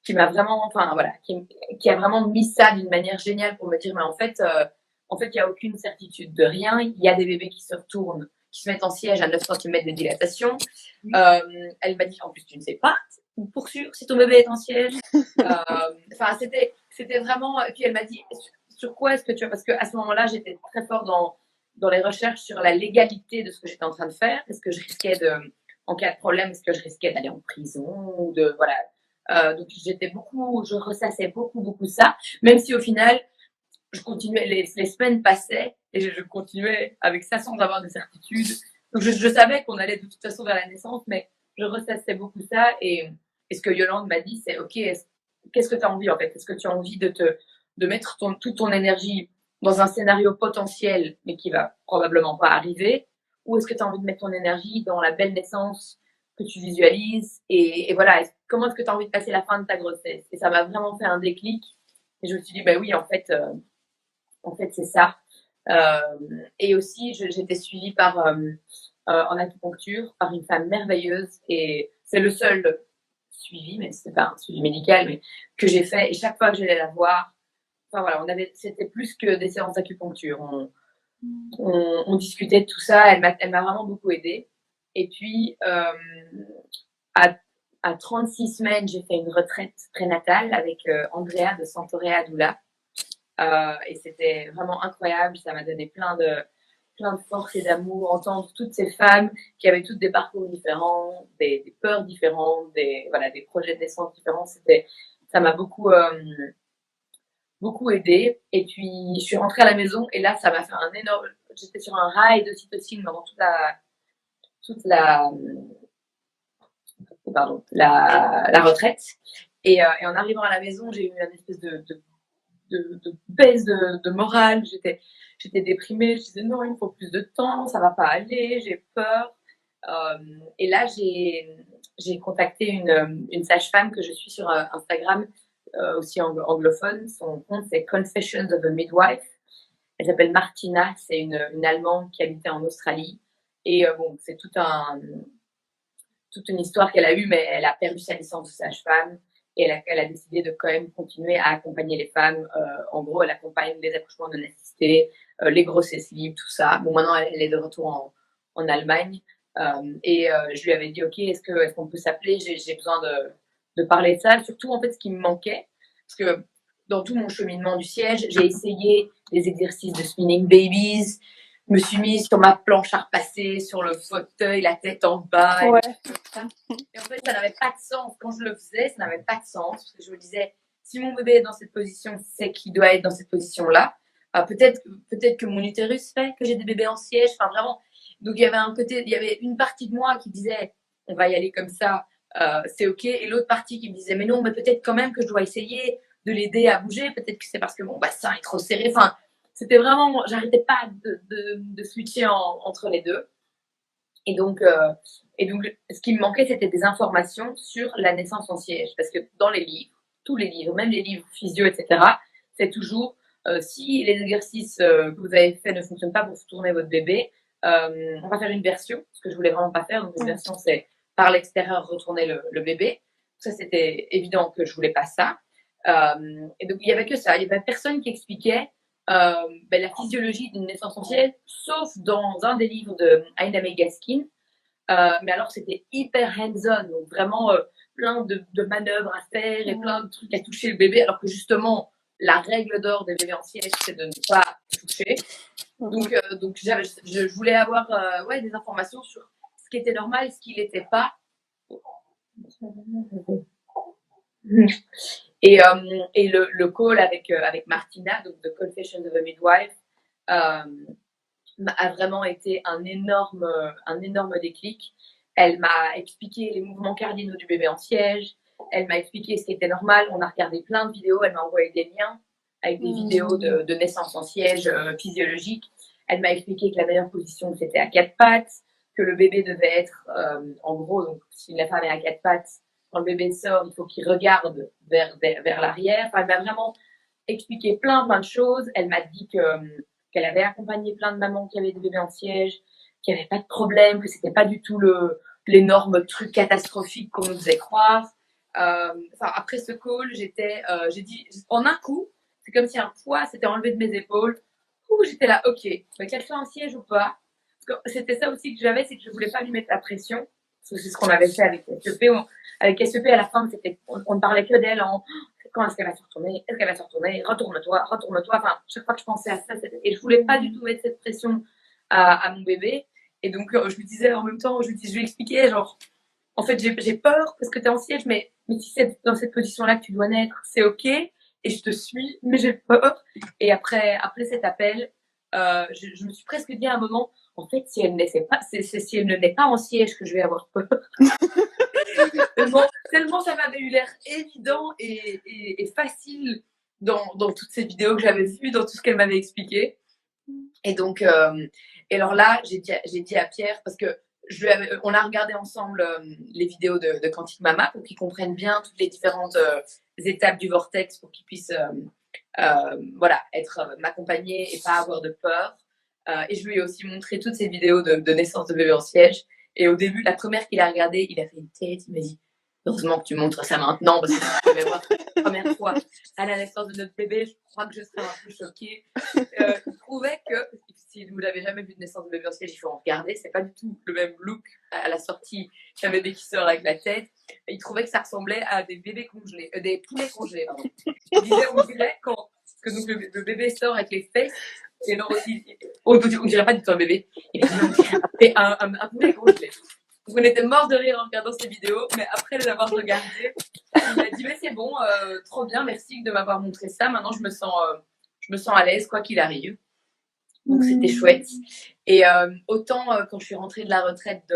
qui m'a vraiment, enfin voilà, qui a vraiment mis ça d'une manière géniale pour me dire, mais en fait, il n'y a aucune certitude de rien. Il y a des bébés qui se retournent, qui se mettent en siège à 9 cm de dilatation. Elle m'a dit, en plus, tu ne sais pas pour sûr si ton bébé est en siège. Enfin, c'était vraiment. Et puis elle m'a dit, sur quoi est-ce que tu as. Parce qu'à ce moment-là, j'étais très fort dans les recherches sur la légalité de ce que j'étais en train de faire. Est-ce que je risquais en cas de problème, est-ce que je risquais d'aller en prison ou de. Voilà. Donc je ressassais beaucoup, beaucoup ça. Même si au final, je continuais, les semaines passaient et je continuais avec ça sans avoir de certitude. Donc je savais qu'on allait de toute façon vers la naissance, mais je ressassais beaucoup ça. Et ce que Yolande m'a dit, c'est OK, qu'est-ce que tu as envie en fait? Est-ce que tu as envie de mettre toute ton énergie dans un scénario potentiel, mais qui va probablement pas arriver? Ou est-ce que tu as envie de mettre ton énergie dans la belle naissance que tu visualises? Et voilà, comment est-ce que tu as envie de passer la fin de ta grossesse? Et ça m'a vraiment fait un déclic. Et je me suis dit, bah oui, en fait, c'est ça. Et aussi, j'étais suivie en acupuncture par une femme merveilleuse et c'est le seul suivi, mais c'est pas un suivi médical, mais que j'ai fait. Et chaque fois que j'allais la voir, enfin voilà, c'était plus que des séances d'acupuncture. On discutait de tout ça. Elle m'a vraiment beaucoup aidée. Et puis, à, à 36 semaines, j'ai fait une retraite prénatale avec Andrea de Santorea Doula. Et c'était vraiment incroyable. Ça m'a donné plein de force et d'amour, entendre toutes ces femmes qui avaient toutes des parcours différents, des peurs différentes, voilà, des projets de naissance différents. Ça m'a beaucoup aidé. Et puis, je suis rentrée à la maison et là, ça m'a fait un énorme. J'étais sur un rail d'ocytocine pendant toute la retraite. Et en arrivant à la maison, j'ai eu une espèce de baisse de morale. J'étais déprimée. Je disais non, il me faut plus de temps, ça va pas aller, j'ai peur. Et là, j'ai contacté une sage-femme que je suis sur Instagram, aussi anglophone. Son compte, c'est Confessions of a Midwife. Elle s'appelle Martina, c'est une Allemande qui habitait en Australie. Et bon, c'est toute une histoire qu'elle a eue, mais elle a perdu sa licence de sage-femme et elle a décidé de quand même continuer à accompagner les femmes. En gros, elle accompagne les accouchements non assistés, les grossesses libres, tout ça. Bon, maintenant, elle est de retour en Allemagne. Je lui avais dit, OK, est-ce qu'on peut s'appeler? J'ai besoin de parler de ça. Surtout, en fait, ce qui me manquait, parce que dans tout mon cheminement du siège, j'ai essayé les exercices de spinning babies, me suis mise sur ma planche à repasser, sur le fauteuil, la tête en bas. Ouais. Et en fait, ça n'avait pas de sens. Quand je le faisais, ça n'avait pas de sens. Parce que je me disais, si mon bébé est dans cette position, c'est qu'il doit être dans cette position-là. Peut-être que mon utérus fait que j'ai des bébés en siège. Enfin, vraiment. Donc, il y avait une partie de moi qui disait, on va y aller comme ça, c'est OK. Et l'autre partie qui me disait, mais non, mais peut-être quand même que je dois essayer de l'aider à bouger. Peut-être que c'est parce que mon bassin est trop serré. Enfin, c'était vraiment, j'arrêtais pas de switcher entre les deux. Et donc, ce qui me manquait, c'était des informations sur la naissance en siège. Parce que dans les livres, tous les livres, même les livres physio, etc., c'est toujours si les exercices que vous avez faits ne fonctionnent pas pour tourner votre bébé, on va faire une version, ce que je voulais vraiment pas faire. Donc, une version, c'est par l'extérieur retourner le bébé. Ça, c'était évident que je voulais pas ça. Et donc, il y avait que ça. Il y avait personne qui expliquait la physiologie d'une naissance en siège, sauf dans un des livres de Ida May Gaskin. Mais alors, c'était hyper hands-on, donc vraiment plein de manœuvres à faire et plein de trucs à toucher le bébé, alors que justement, la règle d'or des bébés en siège, c'est de ne pas toucher. Donc je voulais avoir des informations sur ce qui était normal, ce qui n'était pas. Et le call avec Martina, donc The Confessions of a Midwife, a vraiment été un énorme déclic. Elle m'a expliqué les mouvements cardinaux du bébé en siège. Elle m'a expliqué ce qui était normal. On a regardé plein de vidéos. Elle m'a envoyé des liens avec des vidéos de naissance en siège physiologique. Elle m'a expliqué que la meilleure position, c'était à 4 pattes, que le bébé devait être, en gros, donc si la femme est à 4 pattes, quand le bébé sort, il faut qu'il regarde vers l'arrière. Enfin, elle m'a vraiment expliqué plein de choses. Elle m'a dit qu'elle avait accompagné plein de mamans qui avaient des bébés en siège, qu'il n'y avait pas de problème, que c'était pas du tout l'énorme truc catastrophique qu'on nous faisait croire. Après ce call, j'ai dit, en un coup, c'est comme si un poids s'était enlevé de mes épaules. J'étais là, ok, qu'elle soit en siège ou pas. Parce que c'était ça aussi que j'avais, c'est que je voulais pas lui mettre la pression. Parce que c'est ce qu'on avait fait avec SEP. Avec SEP, à la fin, on ne parlait que d'elle en quand est-ce qu'elle va se retourner, est-ce qu'elle va se retourner, retourne-toi. Enfin, chaque fois que je pensais à ça, et je voulais pas du tout mettre cette pression à mon bébé. Et donc, je lui disais en même temps, je lui expliquais, genre, en fait, j'ai peur parce que tu es en siège, mais si c'est dans cette position-là que tu dois naître, c'est ok. Et je te suis, mais j'ai peur. Et après cet appel, je me suis presque dit à un moment, en fait, si elle ne naît pas en siège, que je vais avoir peur. Tellement ça m'avait eu l'air évident et facile dans toutes ces vidéos que j'avais vues, dans tout ce qu'elle m'avait expliqué. Et donc, et alors là, j'ai dit à Pierre, parce que on a regardé ensemble les vidéos de Quantique Mama pour qu'ils comprennent bien toutes les différentes étapes du vortex, pour qu'ils puissent m'accompagner et pas avoir de peur. Et je lui ai aussi montré toutes ces vidéos de naissance de bébé en siège. Et au début, la première qu'il a regardée, il a fait une tête, il m'a dit heureusement que tu montres ça maintenant, parce que si je vais voir la première fois à la naissance de notre bébé, je crois que je serais un peu choquée. Il trouvait que, si vous n'avez jamais vu de naissance de bébé en siège, il faut en regarder, c'est pas du tout le même look à la sortie qu'un bébé qui sort avec la tête. Il trouvait que ça ressemblait à des bébés congelés, des poulets congelés, pardon. Il disait, on dirait quand, que donc le bébé sort avec les fesses, et non, on dirait pas du tout un bébé, il est un poulet congelé. Donc on était mort de rire en regardant ces vidéos, mais après les avoir regardées, il m'a dit mais c'est bon, trop bien, merci de m'avoir montré ça. Maintenant je me sens à l'aise quoi qu'il arrive. Donc c'était chouette. Et autant quand je suis rentrée de la retraite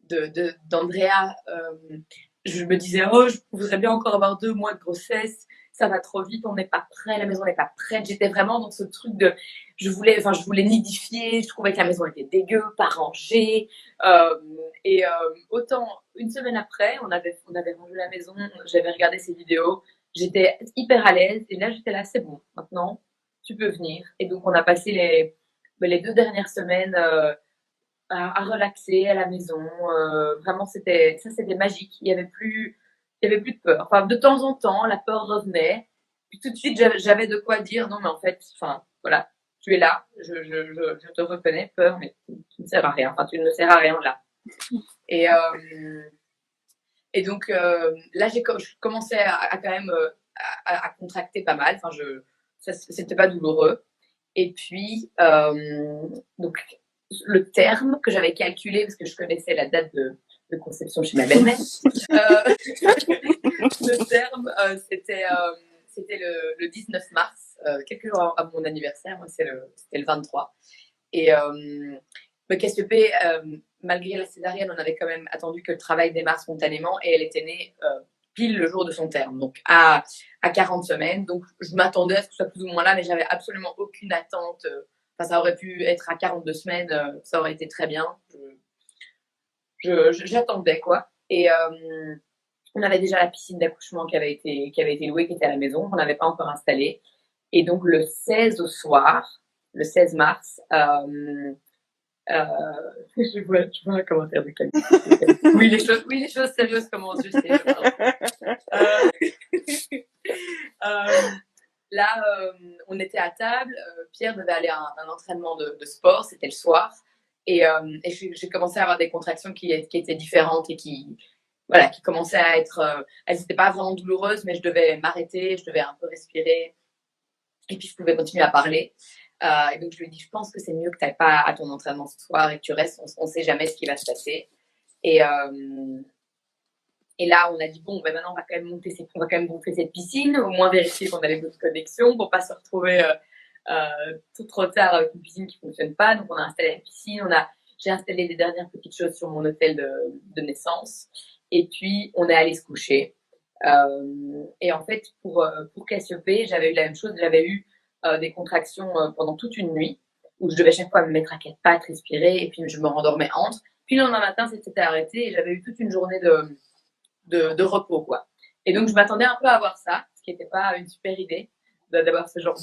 d'Andrea, je me disais je voudrais bien encore avoir 2 mois de grossesse. Ça va trop vite, on n'est pas prêt, la maison n'est pas prête. J'étais vraiment dans ce truc de, je voulais nidifier, je trouvais que la maison était dégueu, pas rangée. Autant une semaine après, on avait rangé la maison, j'avais regardé ces vidéos, j'étais hyper à l'aise. Et là, j'étais là, c'est bon, maintenant, tu peux venir. Et donc, on a passé les 2 dernières semaines à relaxer à la maison. Vraiment, c'était magique. Il y avait plus de peur. Enfin, de temps en temps, la peur revenait. Puis tout de suite, j'avais de quoi dire. Non, mais en fait, enfin, voilà, tu es là. Je te reconnais, peur, mais tu ne sers à rien. Enfin, tu ne sers à rien là. Et donc là, je commençais à quand même à contracter pas mal. Enfin, c'était pas douloureux. Et puis, donc, le terme que j'avais calculé, parce que je connaissais la date de conception chez ma belle-mère, le terme, c'était le 19 mars, quelques jours à mon anniversaire. Moi, c'était le 23. Et KSEP, malgré la césarienne, on avait quand même attendu que le travail démarre spontanément, et elle était née pile le jour de son terme, donc à 40 semaines. Donc je m'attendais à ce que ce soit plus ou moins là, mais j'avais absolument aucune attente. Enfin, ça aurait pu être à 42 semaines, ça aurait été très bien. J'attendais quoi. Et on avait déjà la piscine d'accouchement qui avait été louée, qui était à la maison, qu'on n'avait pas encore installée. Et donc le 16 au soir, le 16 mars, je vois un commentaire de quelqu'un. Oui, les choses sérieuses commencent, je sais. Là, on était à table. Pierre devait aller à un entraînement de sport, c'était le soir. Et j'ai commencé à avoir des contractions qui étaient différentes et qui voilà, qui commençaient à être, elles n'étaient pas vraiment douloureuses, mais je devais m'arrêter, je devais un peu respirer, et puis je pouvais continuer à parler. Et donc je lui ai dit, je pense que c'est mieux que tu n'ailles pas à ton entraînement ce soir et que tu restes, on ne sait jamais ce qui va se passer. Et, et là, on a dit, bon, ben maintenant, on va quand même gonfler cette piscine, au moins vérifier qu'on a les bonnes connexions pour pas se retrouver tout trop tard avec une piscine qui fonctionne pas. Donc, on a installé la piscine, j'ai installé les dernières petites choses sur mon hôtel de naissance. Et puis, on est allé se coucher. Et en fait, pour Cassiopée, j'avais eu la même chose. J'avais eu des contractions pendant toute une nuit où je devais chaque fois me mettre à quatre pattes, respirer, et puis je me rendormais entre. Puis le lendemain matin, c'était arrêté et j'avais eu toute une journée de repos, quoi. Et donc, je m'attendais un peu à avoir ça, ce qui n'était pas une super idée d'avoir ce genre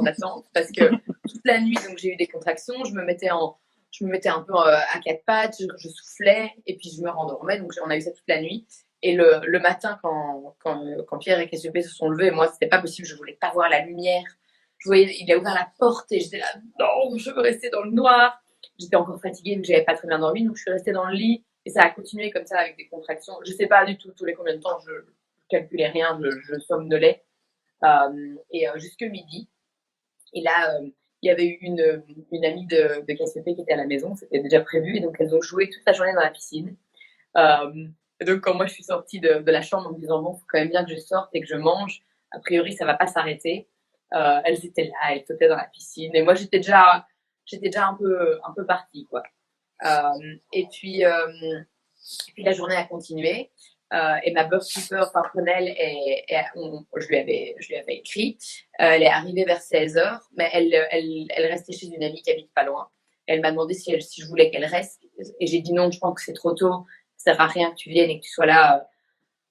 d'attente, parce que toute la nuit, donc j'ai eu des contractions, je me mettais un peu à quatre pattes, je soufflais, et puis je me rendormais, donc on a eu ça toute la nuit. Et le matin, quand Pierre et Cassiopée se sont levés, moi, c'était pas possible, je voulais pas voir la lumière. Je voyais, il a ouvert la porte et j'étais là, non, je veux rester dans le noir. J'étais encore fatiguée, donc j'avais pas très bien dormi, donc je suis restée dans le lit. Et ça a continué comme ça avec des contractions. Je sais pas du tout tous les combien de temps, je calculais rien, je somnolais. Jusque midi. Et là, il y avait eu une amie de KCP qui était à la maison, c'était déjà prévu, et donc elles ont joué toute la journée dans la piscine. Et donc quand moi je suis sortie de la chambre en me disant, bon, il faut quand même bien que je sorte et que je mange, a priori ça va pas s'arrêter. Elles étaient là, elles sautaient dans la piscine, et moi j'étais déjà un peu partie, quoi. Et puis la journée a continué. Et ma birthkeeper, enfin Prunelle, je lui avais écrit. Elle est arrivée vers 16h, mais elle restait chez une amie qui habite pas loin. Elle m'a demandé si je voulais qu'elle reste. Et j'ai dit non, je pense que c'est trop tôt. Ça sert à rien que tu viennes et que tu sois là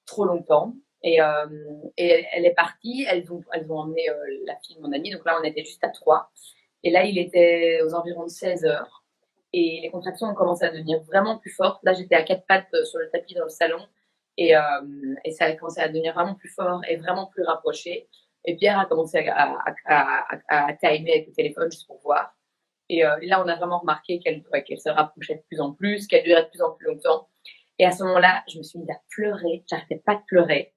trop longtemps. Et elle est partie. Elles ont emmené la fille de mon amie. Donc là, on était juste à 3. Et là, il était aux environs de 16h. Et les contractions ont commencé à devenir vraiment plus fortes. Là, j'étais à quatre pattes sur le tapis dans le salon. Et ça a commencé à devenir vraiment plus fort et vraiment plus rapproché. Et Pierre a commencé à timer avec le téléphone juste pour voir. Et là, on a vraiment remarqué qu'elle se rapprochait de plus en plus, qu'elle durait de plus en plus longtemps. Et à ce moment-là, je me suis mise à pleurer. J'arrêtais pas de pleurer.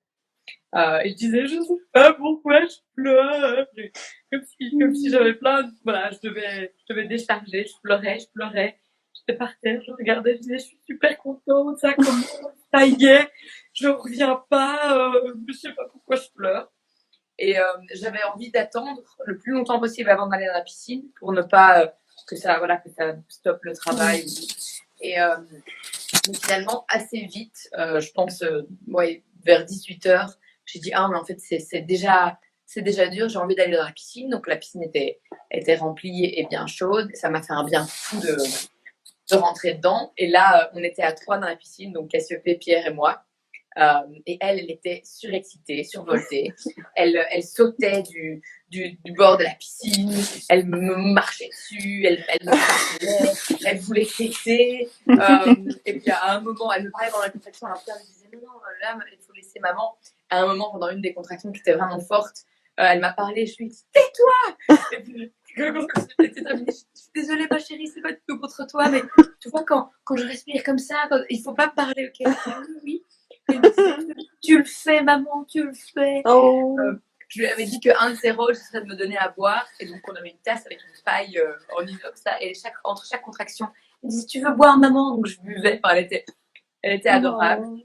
Et je disais, je sais pas pourquoi je pleure. Comme si j'avais plein de... Voilà, je devais décharger. Je pleurais. J'étais par terre, je regardais, je disais, je suis super contente, ça commence, ça y est, je reviens pas, je sais pas pourquoi je pleure. Et j'avais envie d'attendre le plus longtemps possible avant d'aller dans la piscine pour ne pas que ça stoppe le travail. Et mais finalement, assez vite, je pense, vers 18h, j'ai dit, ah, mais en fait, c'est déjà dur, j'ai envie d'aller dans la piscine. Donc la piscine était remplie et bien chaude. Ça m'a fait un bien fou de rentrer dedans. Et là, on était à 3 dans la piscine, donc Cassiopée, Pierre et moi. Et elle était surexcitée, survoltée. Elle sautait du bord de la piscine, elle me marchait dessus, elle me parlait, elle voulait fêter. Et puis à un moment, elle me parlait pendant la contraction, alors Pierre me disait non, là, il faut laisser maman. À un moment, pendant une des contractions qui était vraiment forte, elle m'a parlé, je lui ai dit tais-toi. Et puis, quand c'était terminé, je suis désolée ma chérie, c'est pas du tout contre toi, mais tu vois quand je respire comme ça, il faut pas me parler, ok? Oui. Tu le fais, maman, tu le fais. Oh. Je lui avais dit que 1-0, ce serait de me donner à boire. Et donc, on avait une tasse avec une paille en inox. Là, et entre chaque contraction, elle disait, tu veux boire, maman? Donc, je buvais. Enfin, elle était adorable. Oh.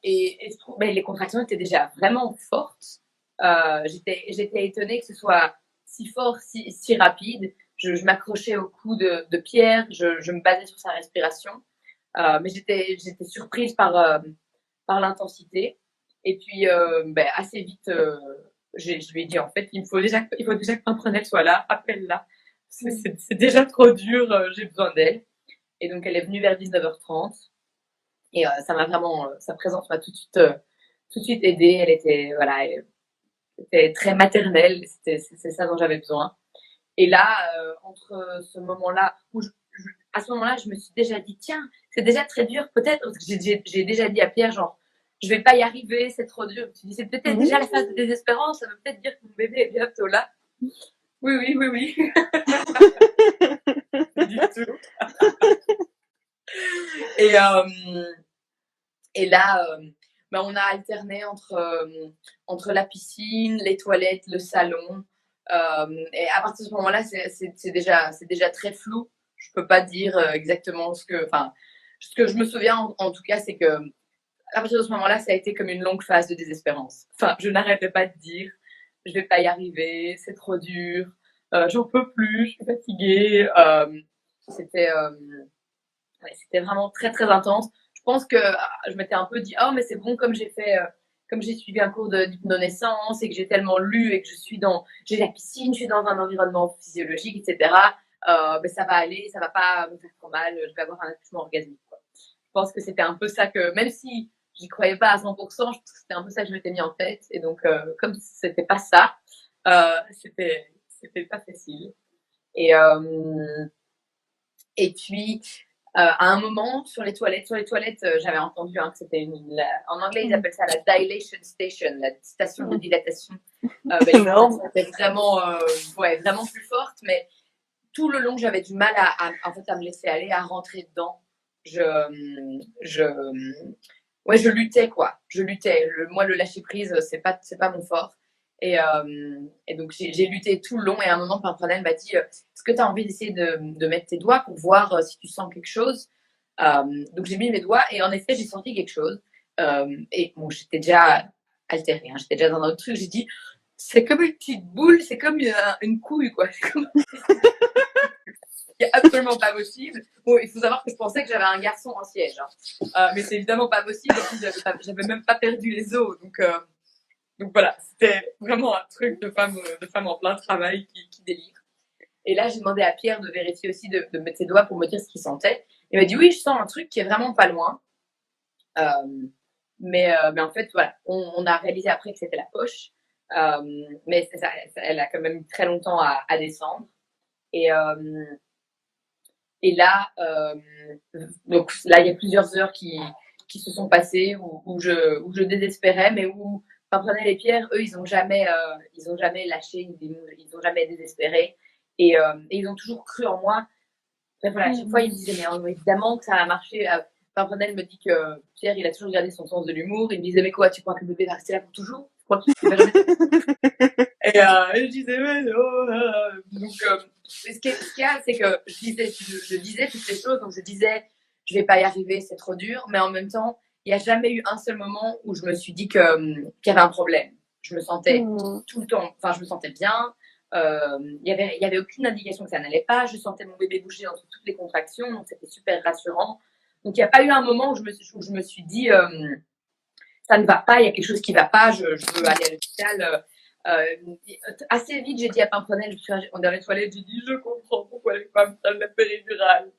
Et je trouve, les contractions étaient déjà vraiment fortes. J'étais étonnée que ce soit si fort, si rapide. Je m'accrochais au cou de Pierre. Je me basais sur sa respiration. Mais j'étais surprise par l'intensité. Et puis, assez vite, je lui ai dit, en fait, il faut déjà que Pimprenelle soit là, appelle-la. C'est déjà trop dur, j'ai besoin d'elle. Et donc, elle est venue vers 19h30. Et ça m'a vraiment, sa présence m'a tout de suite aidée. Elle était très maternelle. C'est ça dont j'avais besoin. Et là, entre ce moment-là, à ce moment-là, je me suis déjà dit, tiens, c'est déjà très dur, peut-être, parce que j'ai déjà dit à Pierre, genre, je vais pas y arriver, c'est trop dur. Tu dis, c'est peut-être déjà la phase de désespérance, ça veut peut-être dire que mon bébé est bientôt là. Oui. Pas du tout. Et là, on a alterné entre la piscine, les toilettes, le salon. Et à partir de ce moment-là, c'est déjà très flou. Je peux pas dire exactement ce que je me souviens en tout cas, c'est que à partir de ce moment-là, ça a été comme une longue phase de désespérance. Enfin, je n'arrêtais pas de dire, je vais pas y arriver, c'est trop dur, j'en peux plus, je suis fatiguée. C'était, ouais, c'était vraiment très très intense. Je pense que je m'étais un peu dit, oh mais c'est bon comme j'ai suivi un cours d'hypnonaissance et que j'ai tellement lu et que j'ai la piscine, je suis dans un environnement physiologique, etc. Ça va aller, ça va pas me faire trop mal, je vais avoir un accouchement orgasmique, quoi. Je pense que c'était un peu ça que, même si j'y croyais pas à 100%, je pense que c'était un peu ça que je m'étais mis en tête. Et donc, comme c'était pas ça, c'était pas facile. Et, et puis, à un moment, sur les toilettes, j'avais entendu que c'était en anglais, ils appellent ça la dilation station, la station de dilatation. C'était vraiment, vraiment plus forte, mais tout le long, j'avais du mal en fait, à me laisser aller, à rentrer dedans. Je luttais, quoi. Je luttais. Moi, le lâcher prise, c'est pas mon fort. Et donc, j'ai lutté tout le long. Et à un moment, Pimprenel m'a dit, est-ce que tu as envie d'essayer de mettre tes doigts pour voir si tu sens quelque chose? Donc, j'ai mis mes doigts et en effet, j'ai senti quelque chose. Et bon, j'étais déjà altérée, hein, j'étais déjà dans un autre truc. J'ai dit, c'est comme une petite boule, c'est comme une couille, quoi. C'est comme... absolument pas possible. Bon, il faut savoir que je pensais que j'avais un garçon en siège, hein. Mais c'est évidemment pas possible. En plus, j'avais même pas perdu les os. Donc voilà, c'était vraiment un truc de femme en plein travail qui délire. Et là, j'ai demandé à Pierre de vérifier aussi, de mettre ses doigts pour me dire ce qu'il sentait. Il m'a dit oui, je sens un truc qui est vraiment pas loin. Mais en fait, voilà, on a réalisé après que c'était la poche. Mais elle a quand même mis très longtemps à descendre. Et là, donc là, il y a plusieurs heures qui se sont passées où je désespérais, mais où Pimprenel et Pierre, eux, ils ont jamais lâché, ils ont jamais désespéré, et ils ont toujours cru en moi. Bref, voilà, à chaque fois, ils me disaient, mais évidemment que ça va marcher. Pimprenel me dit que Pierre, il a toujours gardé son sens de l'humour. Il me disait, mais quoi, tu crois que le bébé va rester là pour toujours? Tu crois qu'il va jamais... Et je disais, mais non. Donc, ce qu'il y a, c'est que je disais toutes ces choses. Donc, je disais, je vais pas y arriver, c'est trop dur. Mais en même temps, il n'y a jamais eu un seul moment où je me suis dit qu'il y avait un problème. Je me sentais tout le temps, enfin, je me sentais bien. Il y avait aucune indication que ça n'allait pas. Je sentais mon bébé bouger entre toutes les contractions. Donc, c'était super rassurant. Donc, il n'y a pas eu un moment où je me suis dit, ça ne va pas, il y a quelque chose qui ne va pas, je veux aller à l'hôpital. Assez vite, j'ai dit à Pimprenel, je suis dans les toilettes, j'ai dit, je comprends pourquoi les femmes prennent la péridurale.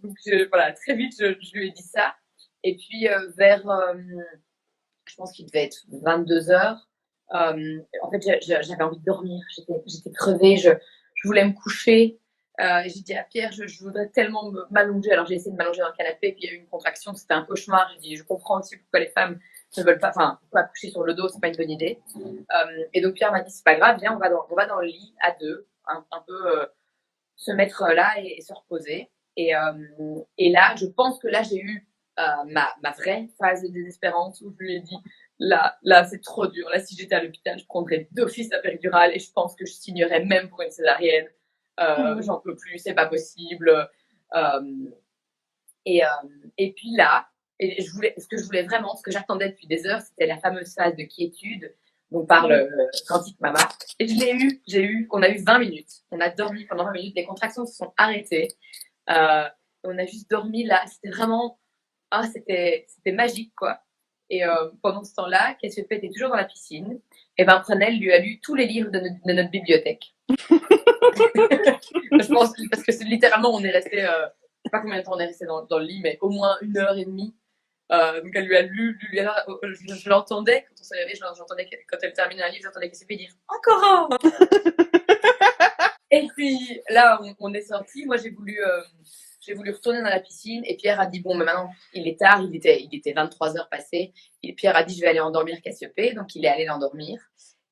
Donc voilà, très vite, je lui ai dit ça. Et puis vers, je pense qu'il devait être 22 heures, en fait, j'avais envie de dormir. J'étais crevée, je voulais me coucher. J'ai dit à Pierre, je voudrais tellement m'allonger. Alors j'ai essayé de m'allonger dans le canapé, puis il y a eu une contraction, c'était un cauchemar. J'ai dit, je comprends aussi pourquoi les femmes ne veulent pas, enfin, pourquoi coucher sur le dos, c'est pas une bonne idée. Et donc Pierre m'a dit, c'est pas grave, viens, on va dans le lit à deux, un peu se mettre là et se reposer. Et là, je pense que là, j'ai eu ma vraie phase de désespérance où je lui ai dit, là, c'est trop dur. Là, si j'étais à l'hôpital, je prendrais d'office la péridurale et je pense que je signerais même pour une césarienne. J'en peux plus, c'est pas possible. Euh, et puis là, ce que je voulais vraiment, ce que j'attendais depuis des heures, c'était la fameuse phase de quiétude dont parle Quantique Mama. Et on a eu 20 minutes. On a dormi pendant 20 minutes, les contractions se sont arrêtées. On a juste dormi là. C'était vraiment, c'était magique, quoi. Et pendant ce temps-là, Cassiopeia était toujours dans la piscine. Et Prenel lui a lu tous les livres de notre bibliothèque. Je pense parce que littéralement, on est resté, je sais pas combien de temps on est resté dans le lit, mais au moins 1 heure et demie. Donc elle lui a lu, je l'entendais quand on s'est réveillé, j'entendais quand elle terminait un livre, j'entendais Cassiopeia dire encore un. Et puis là, on est sorti. Moi, j'ai voulu retourner dans la piscine. Et Pierre a dit, bon, mais maintenant, il est tard, il était 23 heures passées. Et Pierre a dit, je vais aller endormir Cassiopée. Donc, il est allé l'endormir.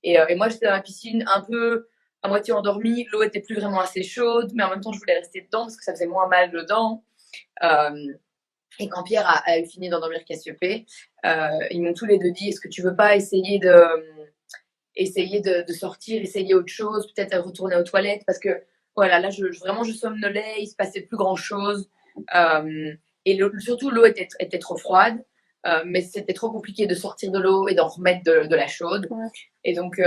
Et moi, j'étais dans la piscine un peu à moitié endormie. L'eau était plus vraiment assez chaude, mais en même temps, je voulais rester dedans parce que ça faisait moins mal dedans. Et quand Pierre a eu fini d'endormir Cassiopée, ils m'ont tous les deux dit, est-ce que tu veux pas essayer de sortir, essayer autre chose, peut-être retourner aux toilettes, parce que voilà, là, vraiment, je somnolais, il se passait plus grand-chose. Et surtout, l'eau était trop froide, mais c'était trop compliqué de sortir de l'eau et d'en remettre de la chaude. Ouais. Et donc,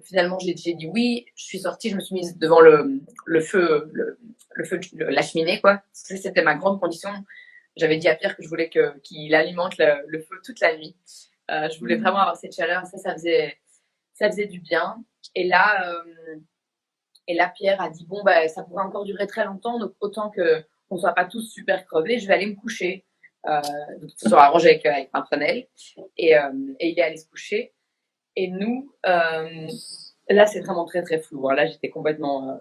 finalement, j'ai dit oui. Je suis sortie, je me suis mise devant le feu, la cheminée, quoi. C'était ma grande condition. J'avais dit à Pierre que je voulais qu'il alimente le feu toute la nuit. Je voulais vraiment avoir cette chaleur. Ça faisait du bien. Et là, Pierre a dit bon, bah, ça pourrait encore durer très longtemps, donc autant qu'on ne soit pas tous super crevés, je vais aller me coucher. Donc, ils se sont arrangés avec Pimprenel et il est allé se coucher. Et nous, là, c'est vraiment très très flou. Là, j'étais complètement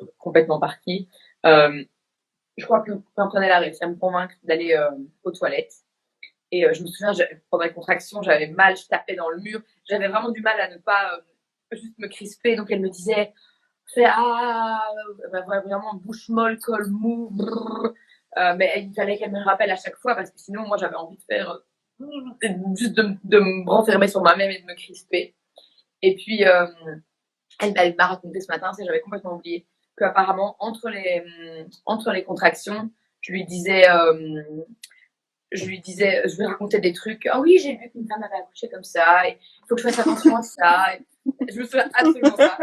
partie. Je crois que Pimprenel a réussi à me convaincre d'aller aux toilettes. Et je me souviens, pendant les contractions, j'avais mal, je tapais dans le mur. J'avais vraiment du mal à ne pas juste me crisper. Donc elle me disait, fais vraiment bouche molle, col mou. Mais il fallait qu'elle me rappelle à chaque fois parce que sinon, moi, j'avais envie de faire juste de me renfermer sur moi-même et de me crisper. Et puis, elle m'a raconté ce matin, j'avais complètement oublié, qu'apparemment, entre les contractions, je lui disais, je lui racontais des trucs. Ah oui, j'ai vu qu'une femme avait accouché comme ça. Il faut que je fasse attention à ça. Et je me souviens absolument pas.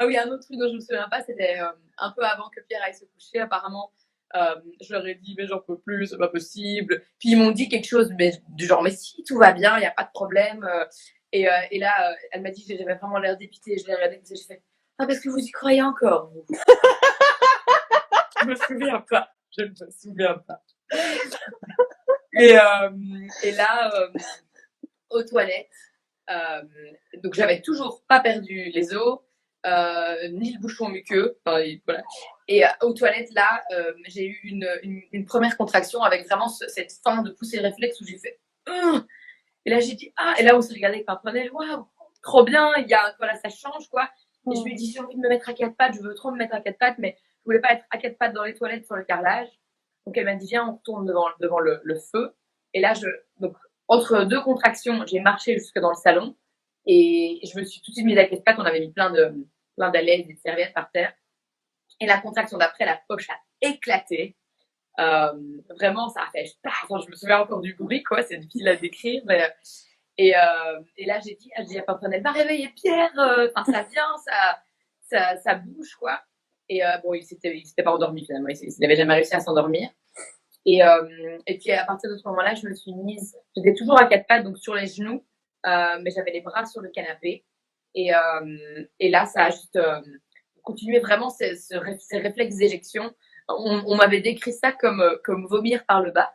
Ah oui, un autre truc dont je me souviens pas, c'était un peu avant que Pierre aille se coucher. Apparemment, je leur ai dit, mais j'en peux plus, c'est pas possible. Puis ils m'ont dit quelque chose du genre, mais si, tout va bien, il n'y a pas de problème. Et là, elle m'a dit, j'avais vraiment l'air dépitée. Je l'ai regardée, j'ai fait, ah, parce que vous y croyez encore, vous. Je me souviens pas. Je ne me souviens pas. Et là, aux toilettes, donc j'avais toujours pas perdu les os, ni le bouchon muqueux. Enfin, voilà. Et aux toilettes, là, j'ai eu une première contraction avec vraiment cette fin de poussée réflexe où j'ai fait. Et là, j'ai dit, ah, et là, on s'est regardé avec Pimprenel, waouh, trop bien, voilà, ça change, quoi. Et je lui ai dit, j'ai envie de me mettre à quatre pattes, je veux trop me mettre à quatre pattes, mais je voulais pas être à quatre pattes dans les toilettes sur le carrelage. Donc, elle m'a dit, viens, on retourne devant le feu. Et là, donc, entre deux contractions, j'ai marché jusque dans le salon et je me suis tout de suite mise à quatre pattes. On avait mis plein d'alaises et de serviettes par terre. Et la contraction d'après, la poche a éclaté. Vraiment, ça a fait. Enfin, je me souviens encore du bruit, quoi. C'est difficile à décrire. Et là, j'ai dit à Pimprenel, va réveiller Pierre. Enfin, ça vient, ça bouge, quoi. Et bon, il s'était pas endormi finalement. Il n'avait jamais réussi à s'endormir. Et puis à partir de ce moment-là, je me suis mise. J'étais toujours à quatre pattes, donc sur les genoux, mais j'avais les bras sur le canapé. Et là, ça a juste continué vraiment ces réflexes d'éjection. On m'avait décrit ça comme vomir par le bas.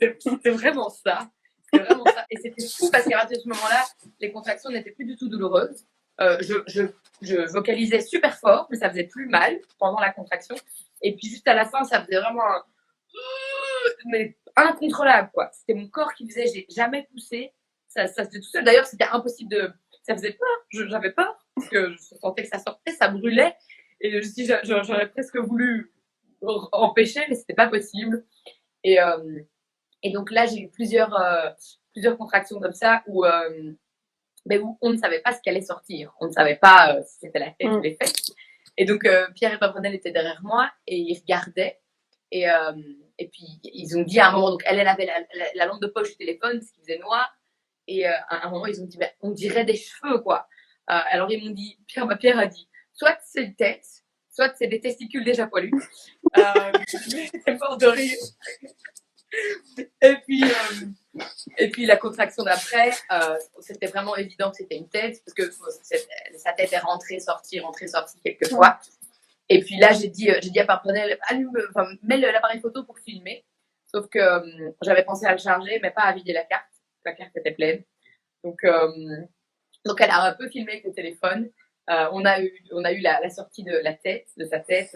C'était vraiment ça. C'était vraiment ça. Et c'était fou parce qu'à partir de ce moment-là, les contractions n'étaient plus du tout douloureuses. Je vocalisais super fort, mais ça faisait plus mal pendant la contraction. Et puis juste à la fin, ça faisait vraiment mais incontrôlable, quoi. C'était mon corps qui faisait, j'ai jamais poussé. Ça se faisait tout seul. D'ailleurs, c'était impossible de. Ça faisait peur. J'avais peur parce que je sentais que ça sortait, ça brûlait. Et j'aurais presque voulu empêcher, mais c'était pas possible. Et donc là, j'ai eu plusieurs contractions comme ça mais où on ne savait pas ce qui allait sortir. On ne savait pas si c'était la tête ou les fesses. Et donc, Pierre et Pimprenel étaient derrière moi et ils regardaient. Et puis, ils ont dit à un moment, donc elle avait la lampe de poche du téléphone, parce qu'il faisait noir. Et à un moment, ils ont dit, on dirait des cheveux, quoi. Alors, ils m'ont dit, Pierre a dit, soit c'est une tête, soit c'est des testicules déjà poilus. J'étais mort de rire. Et puis la contraction d'après, c'était vraiment évident que c'était une tête, parce que sa tête est rentrée, sortie quelquefois. Et puis là, j'ai dit à Pimprenel, mets l'appareil photo pour filmer. Sauf que j'avais pensé à le charger, mais pas à vider la carte. La carte était pleine. Donc elle a un peu filmé avec le téléphone. On a eu la sortie de sa tête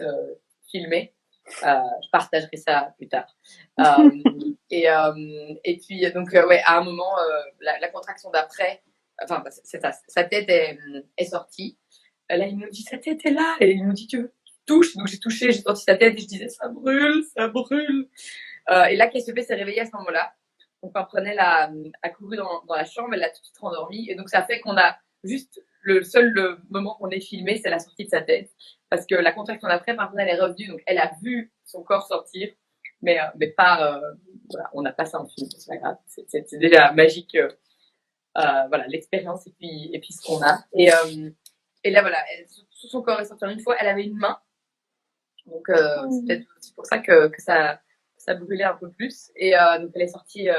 filmée. Je partagerai ça plus tard. Et puis, donc, ouais, à un moment, la contraction d'après, enfin, sa tête est sortie. Là, il me dit, sa tête est là. Et il me dit, tu touche. Donc j'ai touché, j'ai senti sa tête et je disais ça brûle, ça brûle. Et là, Cassiopée s'est réveillée à ce moment-là. Donc Pimprenelle a couru dans la chambre, elle l'a tout de suite rendormie. Et donc ça fait qu'on a juste le seul moment qu'on ait filmé, c'est la sortie de sa tête. Parce que la contraction d'après, Pimprenelle est revenue, donc elle a vu son corps sortir. Mais pas, voilà, on n'a pas ça en film, c'est pas grave. C'est déjà magique. Voilà, l'expérience et puis ce qu'on a. Et là, voilà, tout son corps est sorti en une fois. Elle avait une main. Donc, c'est peut-être aussi pour ça que ça brûlait un peu plus. Et donc, elle est sortie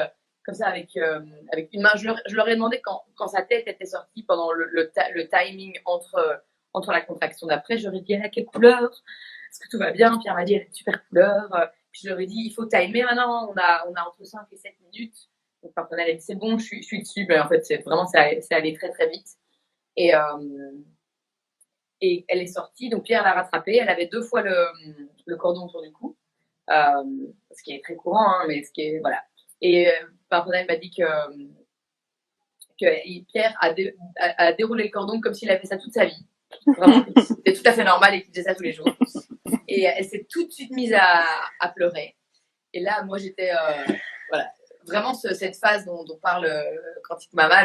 comme ça avec une main. Je leur ai demandé quand sa tête était sortie pendant le timing entre la contraction d'après. Je leur ai dit, elle a quelle couleur? Est-ce que tout va bien? Pierre m'a dit, elle a une super couleur. Puis je leur ai dit, il faut timer maintenant. On a entre 5 et 7 minutes. Donc, quand on a dit, c'est bon, je suis dessus. Mais en fait, c'est allé très, très vite. Et elle est sortie, donc Pierre l'a rattrapée. Elle avait 2 fois le cordon autour du cou, ce qui est très courant, hein, mais ce qui est voilà. Et Pimprenelle m'a dit que Pierre a déroulé le cordon comme s'il avait fait ça toute sa vie. Vraiment, c'était tout à fait normal et qu'il faisait ça tous les jours. Et elle s'est tout de suite mise à pleurer. Et là, moi, j'étais voilà, vraiment cette phase dont parle Quantique Mama,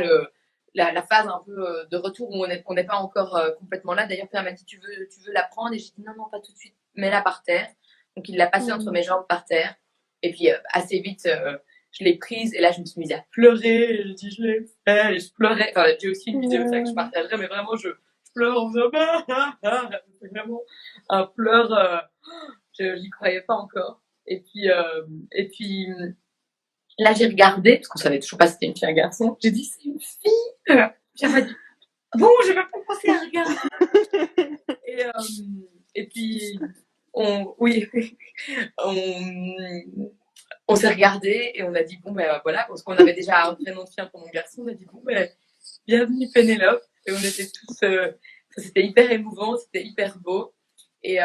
la phase un peu de retour où on n'est pas encore complètement là. D'ailleurs, Pierre m'a dit, tu veux la prendre? Et j'ai dit, non, non, pas tout de suite, mets-la par terre. Donc, il l'a passée entre mes jambes par terre. Et puis, assez vite, je l'ai prise. Et là, je me suis mise à pleurer. Et je dis, je l'ai fait. Et je pleurais. Enfin, j'ai aussi une vidéo ça que je partagerai, mais vraiment, je pleure en faisant, c'est vraiment un pleur, j'y croyais pas encore. Et puis, là, j'ai regardé, parce qu'on savait toujours pas si c'était une fille ou un garçon. J'ai dit, c'est une fille. J'avais dit, bon, je vais pas penser à regarder. Et puis, oui, on s'est regardé et on a dit, bon, ben voilà, parce qu'on avait déjà un prénom de fille pour mon garçon, on a dit, bon, ben, bienvenue Pénélope. Et on était tous, c'était hyper émouvant, c'était hyper beau. Et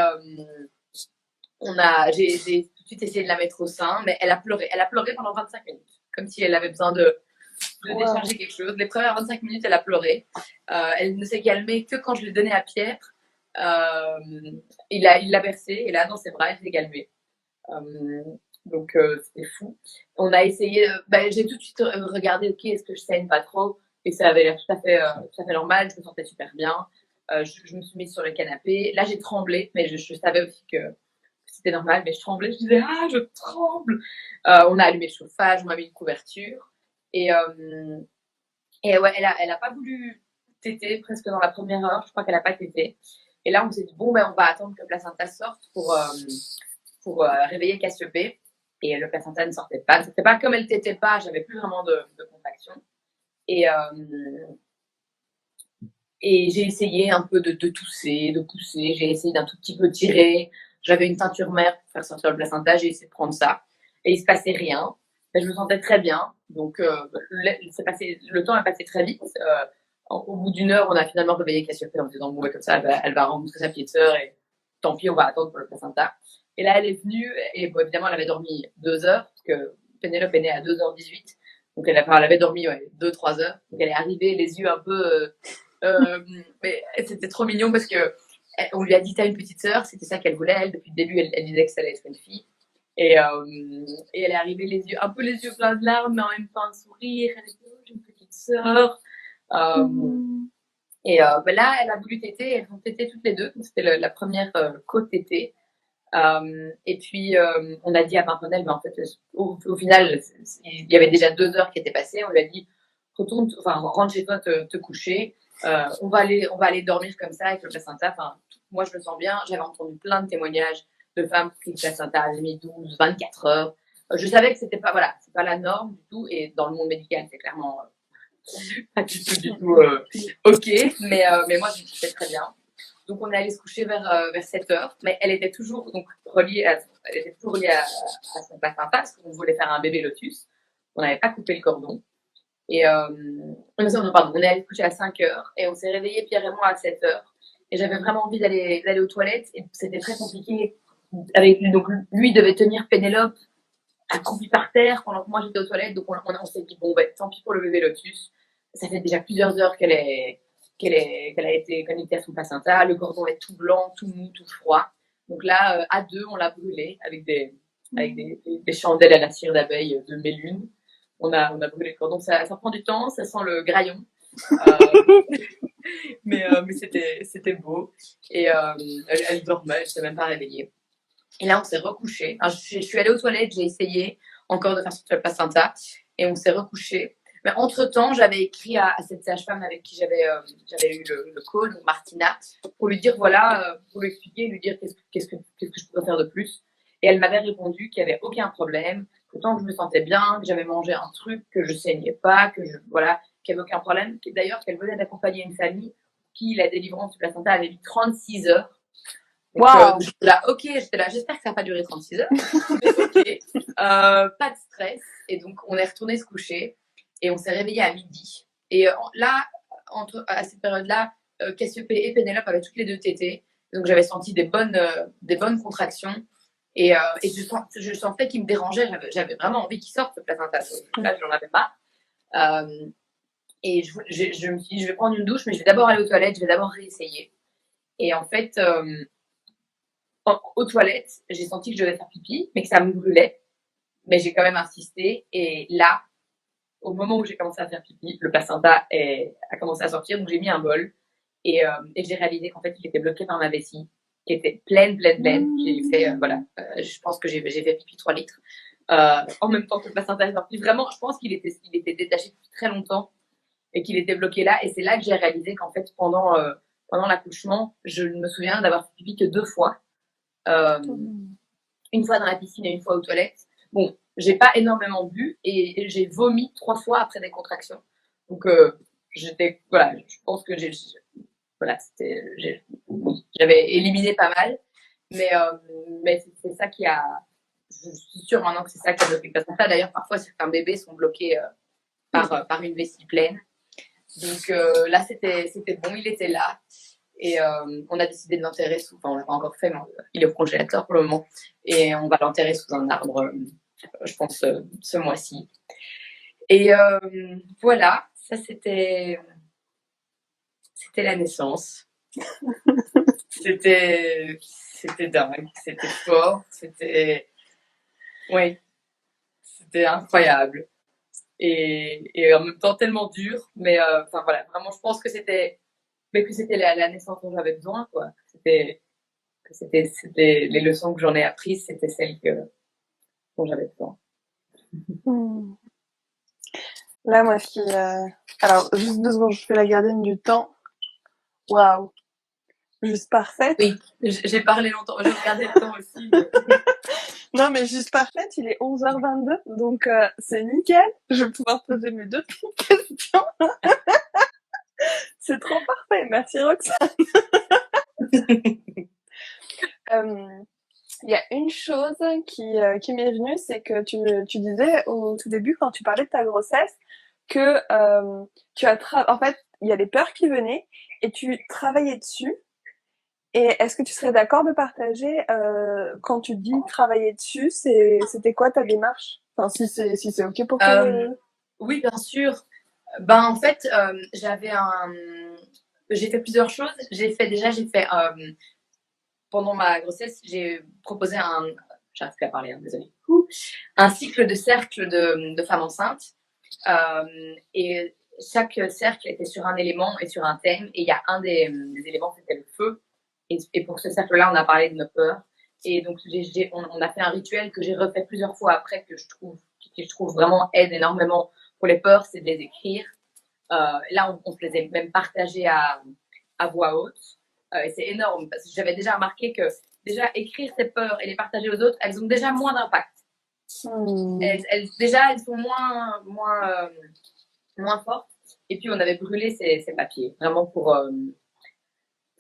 j'ai tout de suite essayé de la mettre au sein, mais elle a pleuré pendant 25 minutes, comme si elle avait besoin de décharger quelque chose. Les premières 25 minutes, elle a pleuré. Elle ne s'est calmée que quand je l'ai donnée à Pierre. Il l'a bercée, et là, dans ses bras, elle s'est calmée. Donc, c'était fou. On a essayé, j'ai tout de suite regardé, ok, est-ce que je saigne pas trop? Et ça avait l'air tout à fait normal, je me sentais super bien. Je me suis mise sur le canapé. Là, j'ai tremblé, mais je savais aussi que c'était normal, mais je tremblais. Je disais, ah, je tremble. On a allumé le chauffage, on m'a mis une couverture. Et ouais, elle a pas voulu téter presque dans la première heure. Je crois qu'elle a pas tété. Et là, on s'est dit, bon, on va attendre que le placenta sorte pour réveiller Cassiopée. Et le placenta ne sortait pas. C'était pas comme elle tétait pas, j'avais plus vraiment de contraction. Et j'ai essayé un peu de tousser, de pousser. J'ai essayé d'un tout petit peu tirer. J'avais une teinture mère pour faire sortir le placenta. J'ai essayé de prendre ça. Et il se passait rien. Et je me sentais très bien. Donc, le temps est passé très vite. Au bout d'une heure, on a finalement réveillé Cassiopée en disant, bon, comme ça, elle va rencontrer sa petite sœur et tant pis, on va attendre pour le placenta. Et là, elle est venue et bon, évidemment, elle avait dormi 2 heures parce que Pénélope est née à 2h18. Donc, elle avait dormi 2-3 heures. Donc, elle est arrivée les yeux un peu... mais c'était trop mignon parce que on lui a dit, t'as une petite sœur, c'était ça qu'elle voulait. Elle, depuis le début, elle disait que ça allait être une fille. Et elle est arrivée un peu les yeux pleins de larmes, mais en même temps un sourire. Elle a dit, oh, j'ai une petite sœur. Et là, elle a voulu téter. Elles ont tété toutes les deux. C'était la première co-tétée. Et puis, on a dit à Pimprenelle, mais en fait, au final, il y avait déjà 2 heures qui étaient passées. On lui a dit, rentre chez toi te coucher. On va aller dormir comme ça avec le placenta. Moi, je me sens bien. J'avais entendu plein de témoignages de femmes qui le placenta avait mis 12, 24 heures. Je savais que c'est pas la norme du tout. Et dans le monde médical, c'est clairement pas du tout ok. Mais moi, je me sentais très bien. Donc, on est allé se coucher vers 7 heures. Mais elle était toujours reliée à son placenta parce qu'on voulait faire un bébé lotus. On n'avait pas coupé le cordon. Et on est allé se coucher à 5 heures et on s'est réveillé Pierre et moi à 7 heures. Et j'avais vraiment envie d'aller aux toilettes et c'était très compliqué. Donc lui devait tenir Pénélope accroupie par terre pendant que moi j'étais aux toilettes. Donc on s'est dit, bon, tant pis pour le bébé lotus. Ça fait déjà plusieurs heures qu'elle a été connectée à son placenta. Le cordon est tout blanc, tout mou, tout froid. Donc là, à deux, on l'a brûlé avec des chandelles à la cire d'abeille de Mélune. On a brûlé le corps. Donc ça prend du temps, ça sent le graillon. Mais c'était beau. Et elle dormait, elle ne s'est même pas réveillée. Et là, on s'est recouché. Alors, je suis allée aux toilettes, j'ai essayé encore de faire sur le placenta. Et on s'est recouché. Mais entre-temps, j'avais écrit à cette sage-femme avec qui j'avais eu le call, donc Martina, pour lui dire, voilà, pour lui expliquer, lui dire qu'est-ce que je pourrais faire de plus. Et elle m'avait répondu qu'il n'y avait aucun problème, que tant que je me sentais bien, que j'avais mangé un truc, que je saignais pas, voilà, qu'il n'y avait aucun problème. D'ailleurs, qu'elle venait d'accompagner une famille qui, la délivrance du placenta avait mis 36 heures. Donc, Waouh! j'étais là, j'espère que ça n'a pas duré 36 heures. Mais ok, pas de stress. Et donc, on est retourné se coucher et on s'est réveillé à midi. Et là, à cette période-là, Cassiopée et Pénélope avaient toutes les deux tétés. Donc, j'avais senti des bonnes contractions. Et je sentais qu'ils me dérangeaient. J'avais vraiment envie qu'ils sortent, ce placenta. Là, je n'en avais pas. Et je me suis dit, je vais prendre une douche, mais je vais d'abord aller aux toilettes, je vais d'abord réessayer. Et en fait, aux toilettes, j'ai senti que je devais faire pipi, mais que ça me brûlait. Mais j'ai quand même insisté. Et là, au moment où j'ai commencé à faire pipi, le placenta a commencé à sortir. Donc j'ai mis un bol. Et j'ai réalisé qu'en fait, il était bloqué par ma vessie, qui était pleine. J'ai fait, voilà, je pense que j'ai fait pipi 3 litres. En même temps que le placenta est sorti. Vraiment, je pense qu'il était détaché depuis très longtemps et qu'il était bloqué là. Et c'est là que j'ai réalisé qu'en fait, pendant l'accouchement, je ne me souviens d'avoir fait pipi que 2 fois. Une fois dans la piscine et une fois aux toilettes. Bon, j'ai pas énormément bu et j'ai vomi 3 fois après des contractions. Donc, voilà, je pense que j'avais éliminé pas mal. Mais c'est ça qui a, je suis sûre maintenant que c'est ça qui a bloqué le placenta. D'ailleurs, parfois, certains bébés sont bloqués par une vessie pleine. Donc là, c'était bon, il était là. Et on a décidé de l'enterrer sous, enfin on l'a pas encore fait, mais il est au congélateur pour le moment. Et on va l'enterrer sous un arbre, je pense, ce mois-ci. Et voilà, ça c'était la naissance. C'était dingue, c'était fort, oui, c'était incroyable. Et en même temps tellement dur, mais enfin voilà, vraiment je pense que c'était la naissance dont j'avais besoin, quoi. C'était les leçons que j'en ai apprises, c'était celles dont j'avais besoin. Hmm. Là, moi, alors, juste 2 secondes, je fais la gardienne du temps. Waouh! Juste parfaite. Oui, j'ai parlé longtemps, j'ai regardé le temps aussi. Non, mais juste parfaite, il est 11h22, donc c'est nickel. Je vais pouvoir poser mes 2 questions. C'est trop parfait. Merci, Roxane. Il y a une chose qui m'est venue, c'est que tu disais au tout début, quand tu parlais de ta grossesse, que en fait, il y a les peurs qui venaient et tu travaillais dessus. Et est-ce que tu serais d'accord de partager, quand tu dis travailler dessus, c'était quoi ta démarche? Enfin, si c'est ok pour toi. Oui, bien sûr. Ben, en fait, j'ai fait plusieurs choses. Pendant ma grossesse, j'ai proposé j'arrive plus à parler, hein, désolée. Un cycle de cercles de femmes enceintes. Et chaque cercle était sur un élément et sur un thème. Et il y a un des éléments, c'était le feu. Et pour ce cercle-là, on a parlé de nos peurs. Et donc, on a fait un rituel que j'ai refait plusieurs fois après, que je trouve vraiment aide énormément pour les peurs, c'est de les écrire. Là, on se les a même partagés à voix haute. Et c'est énorme, parce que j'avais déjà remarqué que déjà écrire ses peurs et les partager aux autres, elles ont déjà moins d'impact. Elles sont moins fortes. Et puis, on avait brûlé ces papiers, vraiment pour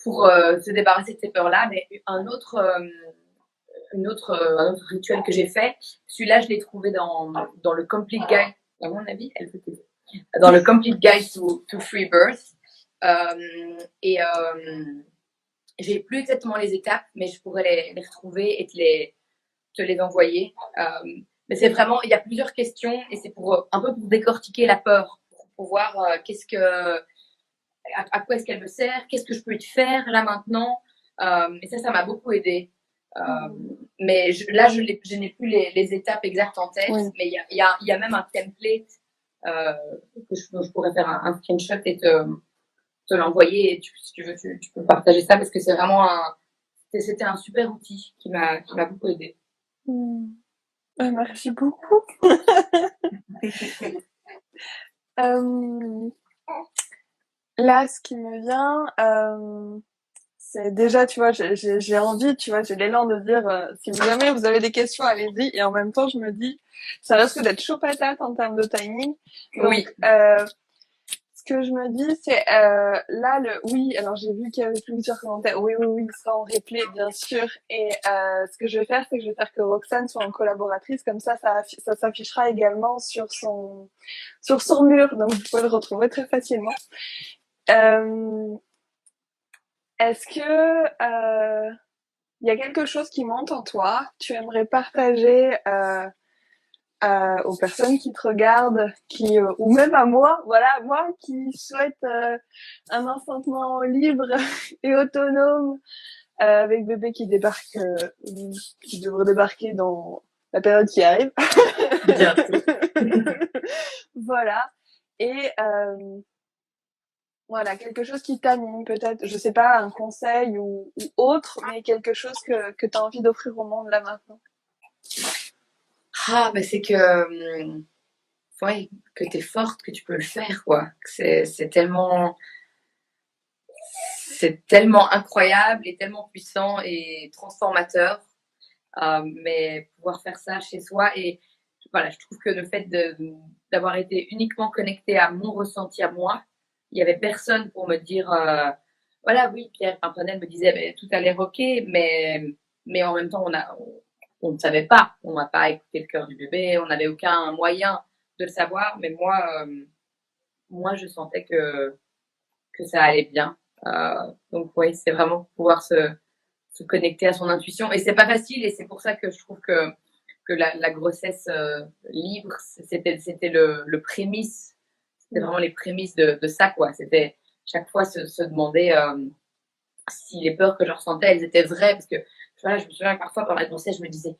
se débarrasser de ces peurs-là. Mais un autre rituel que j'ai fait, celui-là, je l'ai trouvé dans le Complete Guide, à mon avis, elle peut t'aider. Dans le Complete Guide to Free Birth. J'ai plus exactement les étapes, mais je pourrais les retrouver et te les envoyer. Mais c'est vraiment, il y a plusieurs questions et c'est un peu pour décortiquer la peur, pour voir à quoi est-ce qu'elle me sert, qu'est-ce que je peux y faire là maintenant. Et ça m'a beaucoup aidé. Mais là, je n'ai plus les étapes exactes en tête, Oui. mais il y a même un template que je pourrais faire un screenshot et te l'envoyer. Et si tu veux, tu peux partager ça parce que c'est vraiment c'était un super outil qui m'a beaucoup aidé. Merci beaucoup. Euh, Là, ce qui me vient, c'est déjà, tu vois, j'ai envie, tu vois, j'ai l'élan de dire, si jamais vous avez des questions, allez-y. Et en même temps, je me dis, ça risque d'être chaud patate en termes de timing. Donc, Oui. Ce que je me dis, c'est là, oui, alors j'ai vu qu'il y avait plusieurs commentaires. Oui, oui, oui, il sera en replay, bien sûr. Et ce que je vais faire, c'est que je vais faire que Roxane soit en collaboratrice. Comme ça s'affichera également sur son mur. Donc, vous pouvez le retrouver très facilement. Est-ce que il y a quelque chose qui monte en toi, tu aimerais partager aux personnes qui te regardent, ou même à moi, voilà, moi qui souhaite un enfantement libre et autonome avec bébé qui débarque, qui devrait débarquer dans la période qui arrive. Bientôt. Voilà. Et voilà, quelque chose qui t'anime, peut-être, je sais pas, un conseil ou autre, mais quelque chose que tu as envie d'offrir au monde là maintenant. Ah, bah c'est ouais, que t'es forte, que tu peux le faire, quoi. C'est tellement incroyable et tellement puissant et transformateur. Mais pouvoir faire ça chez soi et voilà, je trouve que le fait d'avoir été uniquement connecté à mon ressenti à moi, il n'y avait personne pour me dire voilà, oui, Pierre Pimprenel me disait ben, tout a l'air ok, mais en même temps on ne savait pas, on n'a pas écouté le cœur du bébé, on n'avait aucun moyen de le savoir, mais moi je sentais que ça allait bien. Donc oui, c'est vraiment pouvoir se connecter à son intuition. Et c'est pas facile, et c'est pour ça que je trouve que la grossesse libre, c'était le prémisse. C'était vraiment les prémices de ça, quoi. C'était chaque fois se demander si les peurs que je ressentais, elles étaient vraies. Parce que voilà, je me souviens que parfois, pendant la grossesse, je me disais,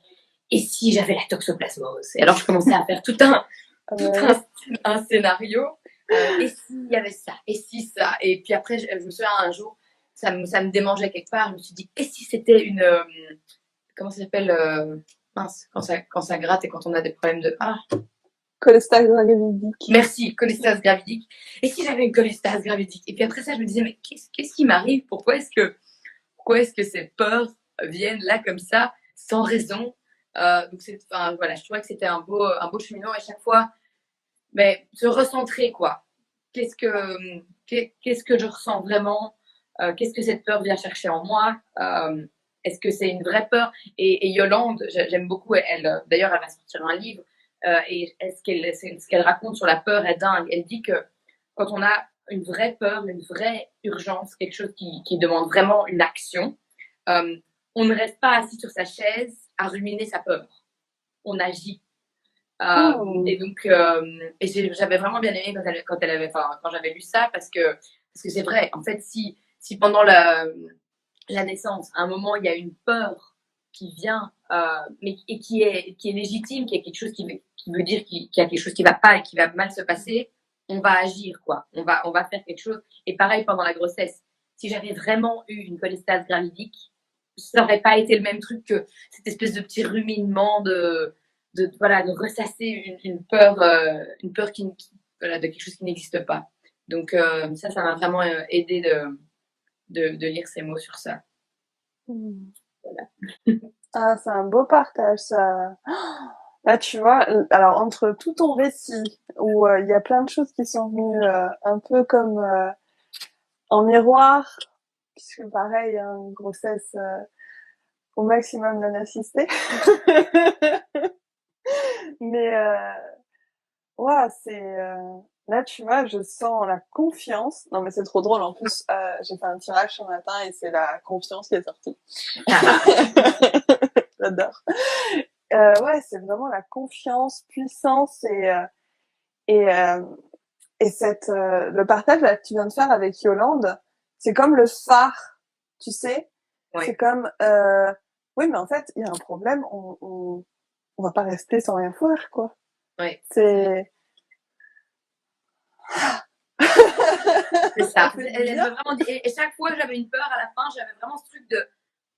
et si j'avais la toxoplasmose? Et alors, je commençais à faire tout un scénario. Et s'il y avait ça? Et si ça? Et puis après, je me souviens un jour, ça me démangeait quelque part. Je me suis dit, et si c'était une. Comment ça s'appelle mince, quand ça gratte et quand on a des problèmes de. Ah, Cholestase gravidique. merci, cholestase gravidique. Et si j'avais une cholestase gravidique? Et puis après ça, je me disais, mais qu'est-ce qui m'arrive? Pourquoi est-ce que ces peurs viennent là comme ça, sans raison? Donc enfin, voilà, je trouvais que c'était un beau cheminement et chaque fois, mais se recentrer, quoi. Qu'est-ce que je ressens vraiment? Qu'est-ce que cette peur vient chercher en moi? Est-ce que c'est une vraie peur? Et Yolande, j'aime beaucoup, d'ailleurs, elle va sortir un livre, et ce qu'elle raconte sur la peur est dingue. Elle dit que quand on a une vraie peur, une vraie urgence, quelque chose qui demande vraiment une action, on ne reste pas assis sur sa chaise à ruminer sa peur. On agit. Et donc, j'avais vraiment bien aimé quand j'avais lu ça parce que c'est vrai. En fait, si pendant la naissance, à un moment, il y a une peur qui vient, et qui est légitime, qui est quelque chose qui veut dire qu'il y a quelque chose qui va pas et qui va mal se passer, on va agir, quoi. On va faire quelque chose. Et pareil pendant la grossesse. Si j'avais vraiment eu une cholestase gravidique, ça n'aurait pas été le même truc que cette espèce de petit ruminement voilà, de ressasser une peur voilà, de quelque chose qui n'existe pas. Donc ça m'a vraiment aidé de lire ces mots sur ça. Voilà. Ah, c'est un beau partage, ça. Là, tu vois, alors entre tout ton récit, où il y a plein de choses qui sont venues un peu comme en miroir, puisque pareil, hein, une grossesse au maximum non assistée. Mais ouais, là, tu vois, je sens la confiance. Non, mais c'est trop drôle. En plus, j'ai fait un tirage ce matin et c'est la confiance qui est sortie. J'adore. Ouais, c'est vraiment la confiance, puissance et, euh, et le partage là, que tu viens de faire avec Yolande, c'est comme le phare, tu sais. Ouais. C'est comme, oui, mais en fait, il y a un problème, on va pas rester sans rien faire, quoi. Ouais. C'est... C'est ça. Elle m'a vraiment dit, et chaque fois j'avais une peur à la fin, j'avais vraiment ce truc de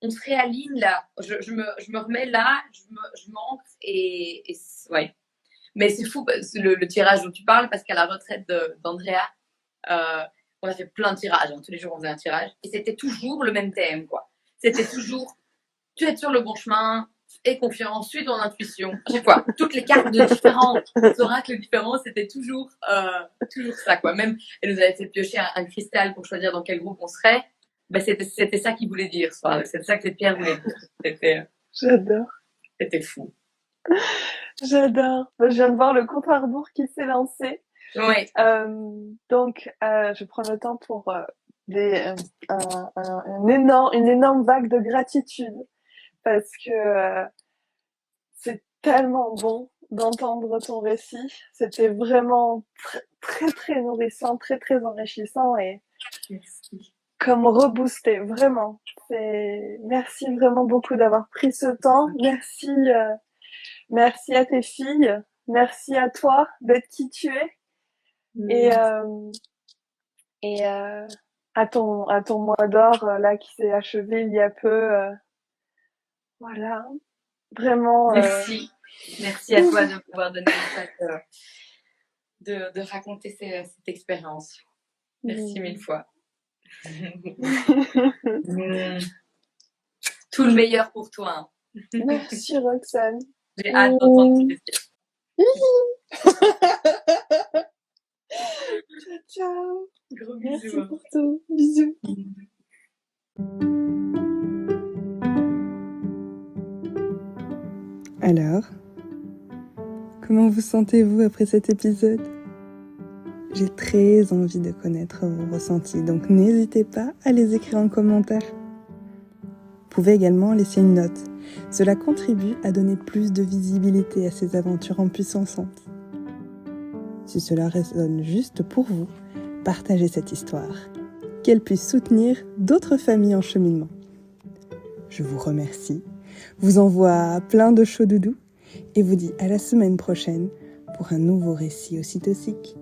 on se réaligne là, je me remets là, je m'ancre et ouais. Mais c'est fou le tirage dont tu parles parce qu'à la retraite d'Andrea, on a fait plein de tirages, hein. Tous les jours on faisait un tirage et c'était toujours le même thème, quoi. C'était toujours tu es sur le bon chemin, aie confiance, suis ton intuition. À chaque fois, toutes les cartes de différents oracles différents, c'était toujours ça, quoi. Même, elle nous avait fait piocher un cristal pour choisir dans quel groupe on serait. Ben, c'était ça qu'il voulait dire. C'était ça que les pierres voulaient dire. J'adore. C'était fou. J'adore. Je viens de voir le compte à rebours qui s'est lancé. Oui. Donc, je prends le temps pour une énorme vague de gratitude parce que c'est tellement bon d'entendre ton récit. C'était vraiment très, très nourrissant, très, très enrichissant et merci. Comme reboosté, vraiment. Merci vraiment beaucoup d'avoir pris ce temps. Merci à tes filles. Merci à toi d'être qui tu es. Et à ton mois d'or là qui s'est achevé il y a peu. Voilà. Vraiment. Merci. Merci à toi de pouvoir donner de raconter cette expérience. Merci mille fois. Tout le meilleur pour toi. Merci Roxane. J'ai hâte d'entendre tes questions. Ciao. Gros bisous. Merci pour tout. Bisous. Alors, comment vous sentez-vous après cet épisode ? J'ai très envie de connaître vos ressentis, donc n'hésitez pas à les écrire en commentaire. Vous pouvez également laisser une note. Cela contribue à donner plus de visibilité à ces aventures en puissance. Si cela résonne juste pour vous, partagez cette histoire, qu'elle puisse soutenir d'autres familles en cheminement. Je vous remercie, vous envoie plein de chaud doudou et vous dis à la semaine prochaine pour un nouveau récit ocytocique.